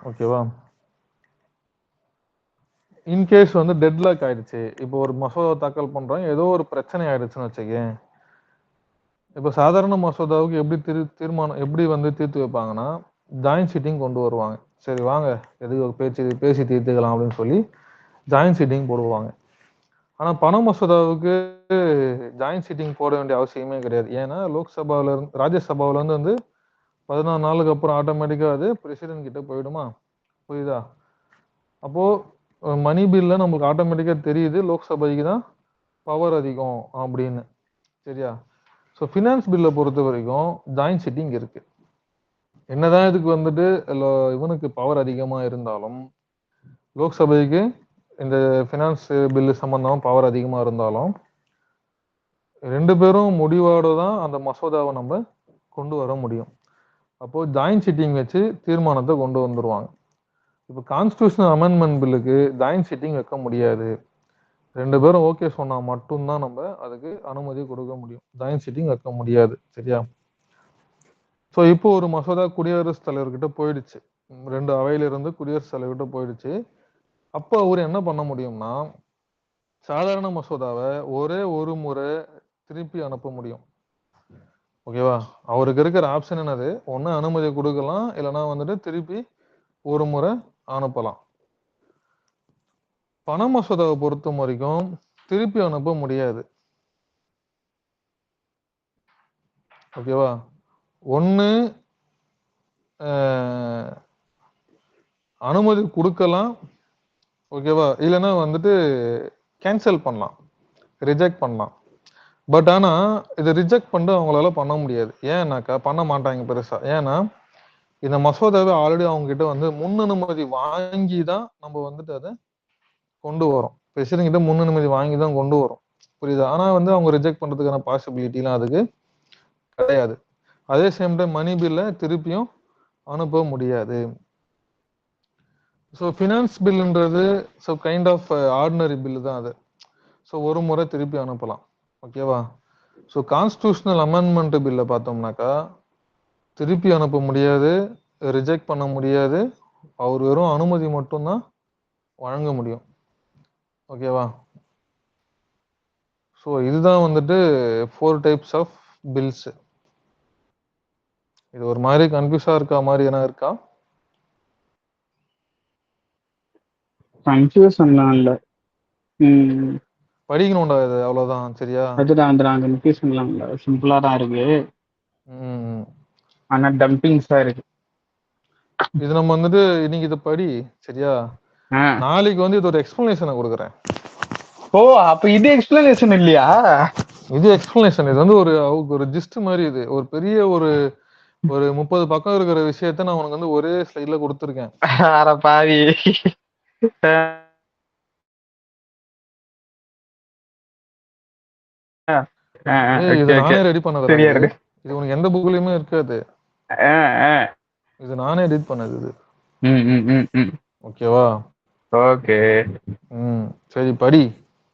[SPEAKER 1] ஓகேவா? இன்கேஸ் வந்து டெட்லாக் ஆயிடுச்சு. இப்போ ஒரு மசோதா தாக்கல் பண்றோம், ஏதோ ஒரு பிரச்சனை ஆயிடுச்சுன்னு வச்சுக்கேன். இப்போ சாதாரண மசோதாவுக்கு எப்படி வந்து தீர்த்து வைப்பாங்கன்னா ஜாயிண்ட் சிட்டிங் கொண்டு வருவாங்க. சரி வாங்க எதுக்கு பேசி தீர்த்துக்கலாம் அப்படின்னு சொல்லி ஜாயிண்ட் சிட்டிங் போடுவாங்க. ஆனா பண மசோதாவுக்கு ஜாயிண்ட் சிட்டிங் போட வேண்டிய அவசியமே கிடையாது. ஏன்னா லோக்சபாவில இருந்து ராஜ்யசபாவில இருந்து வந்து 14 நாளுக்கு அப்புறம் ஆட்டோமேட்டிக்கா அது பிரசிடென்ட் கிட்ட போயிடுமா? புரியுதா? அப்போ மணி பில்ல நமக்கு ஆட்டோமேட்டிக்கா தெரியுது லோக்சபைக்கு தான் பவர் அதிகம் அப்படின்னு. சரியா? ஸோ ஃபினான்ஸ் பில்லை பொறுத்த வரைக்கும் ஜாயிண்ட் சிட்டிங் இருக்கு. என்னதான் இதுக்கு வந்துட்டு இவனுக்கு பவர் அதிகமா இருந்தாலும் லோக்சபைக்கு இந்த ஃபினான்ஸ் பில்லு சம்பந்தமா பவர் அதிகமா இருந்தாலும் 2 பேரும் முடிவோட தான் அந்த மசோதாவை நம்ம கொண்டு வர முடியும். அப்போ ஜாயிண்ட் சிட்டிங் வச்சு தீர்மானத்தை கொண்டு வந்துருவாங்க. இப்போ கான்ஸ்டியூஷனல் அமெண்ட்மெண்ட் பில்லுக்கு ஜாயிண்ட் சிட்டிங் வைக்க முடியாது. 2 பேரும் ஓகே சொன்னா மட்டும்தான் நம்ம அதுக்கு அனுமதி கொடுக்க முடியும். ஜாயிண்ட் சிட்டிங் வைக்க முடியாது. சரியா? ஸோ இப்போ ஒரு மசோதா குடியரசுத் தலைவர்கிட்ட போயிடுச்சு. 2 அவையிலிருந்து குடியரசுத் தலைவர்கிட்ட போயிடுச்சு. அப்போ அவர் என்ன பண்ண முடியும்னா, சாதாரண மசோதாவை ஒரே ஒரு முறை திருப்பி அனுப்ப முடியும். ஓகேவா? அவருக்கு இருக்கிற ஆப்ஷன் என்னது? ஒன்று அனுமதி கொடுக்கலாம், இல்லைன்னா வந்துட்டு திருப்பி ஒரு முறை அனுப்பலாம். பண மசோதாவை பொறுத்த வரைக்கும் திருப்பி அனுப்ப முடியாது. ஓகேவா? ஒன்று அனுமதி கொடுக்கலாம், ஓகேவா, இல்லைன்னா வந்துட்டு கேன்சல் பண்ணலாம், ரிஜெக்ட் பண்ணலாம். பட் ஆனால் இதை ரிஜெக்ட் பண்ணிட்டு அவங்களால பண்ண முடியாது. ஏன்னாக்கா பண்ண மாட்டாங்க பெருசா. ஏன்னா இந்த மசோதாவை ஆல்ரெடி அவங்க கிட்ட வந்து முன் அனுமதி வாங்கி தான் நம்ம வந்துட்டு அதை கொண்டு வரோம். பிரசிடென்ட் கிட்ட முன் அனுமதி வாங்கி தான் கொண்டு வரோம். புரியுதா? ஆனா வந்து அவங்க ரிஜெக்ட் பண்றதுக்கான பாசிபிலிட்டிலாம் அதுக்கு கிடையாது. அதே சேம் டைம் மணி பில்ல திருப்பியும் அனுப்ப முடியாது. ஸோ ஃபினான்ஸ் பில்லுன்றது so kind of ordinary bill தான் அது. ஸோ ஒரு முறை திருப்பி அனுப்பலாம். ஓகேவா? ஸோ கான்ஸ்டியூஷனல் அமெண்ட்மெண்ட் பில்லை பார்த்தோம்னாக்கா திருப்பி அனுப்ப முடியாது, ரிஜெக்ட் பண்ண முடியாது, அவர் வெறும் அனுமதி மட்டும்தான் வழங்க முடியும். ஓகேவா? ஸோ இதுதான் வந்துட்டு 4 டைப்ஸ் ஆஃப் பில்ஸ். இது ஒரு மாதிரி கன்ஃபியூஸா இருக்கா மாதிரி என்ன இருக்கா?
[SPEAKER 2] கன்ஃபியூஷன்லாம் இல்லை.
[SPEAKER 1] படிக்கணும்டா இது, அவ்வளவுதான். சரியா?
[SPEAKER 2] அதுதான் கன்ஃபியூஷன்லாம் இல்லை, சிம்பிளா தான் இருக்கு. ஆனா டம்பிங்ஸா இருக்கு.
[SPEAKER 1] இது நம்ம வந்துட்டு இன்னைக்கு இதை படி. சரியா? நாளைக்கு வந்து இது ஒரு எக்ஸ்பிளனேஷனை கொடுக்குறேன்.
[SPEAKER 2] ஓ, அப்ப இது எக்ஸ்பிளனேஷன் இல்லையா?
[SPEAKER 1] இது எக்ஸ்பிளனேஷன். இது வந்து ஒரு ஜிஸ்ட் மாதிரி. இது ஒரு பெரிய ஒரு 30 பக்கம் இருக்கிற விஷயத்த நான் உனக்கு வந்து ஒரே ஸ்லைட்ல கொடுத்துருக்கேன்.
[SPEAKER 2] அட பாவி.
[SPEAKER 1] இது நானே ரெடி பண்ணது. இது உனக்கு எந்த புக்லயுமே இருக்காது. இது நானே எடிட் பண்ணது இது. ஓகேவா?
[SPEAKER 2] ஓகே.
[SPEAKER 1] சரி, படி.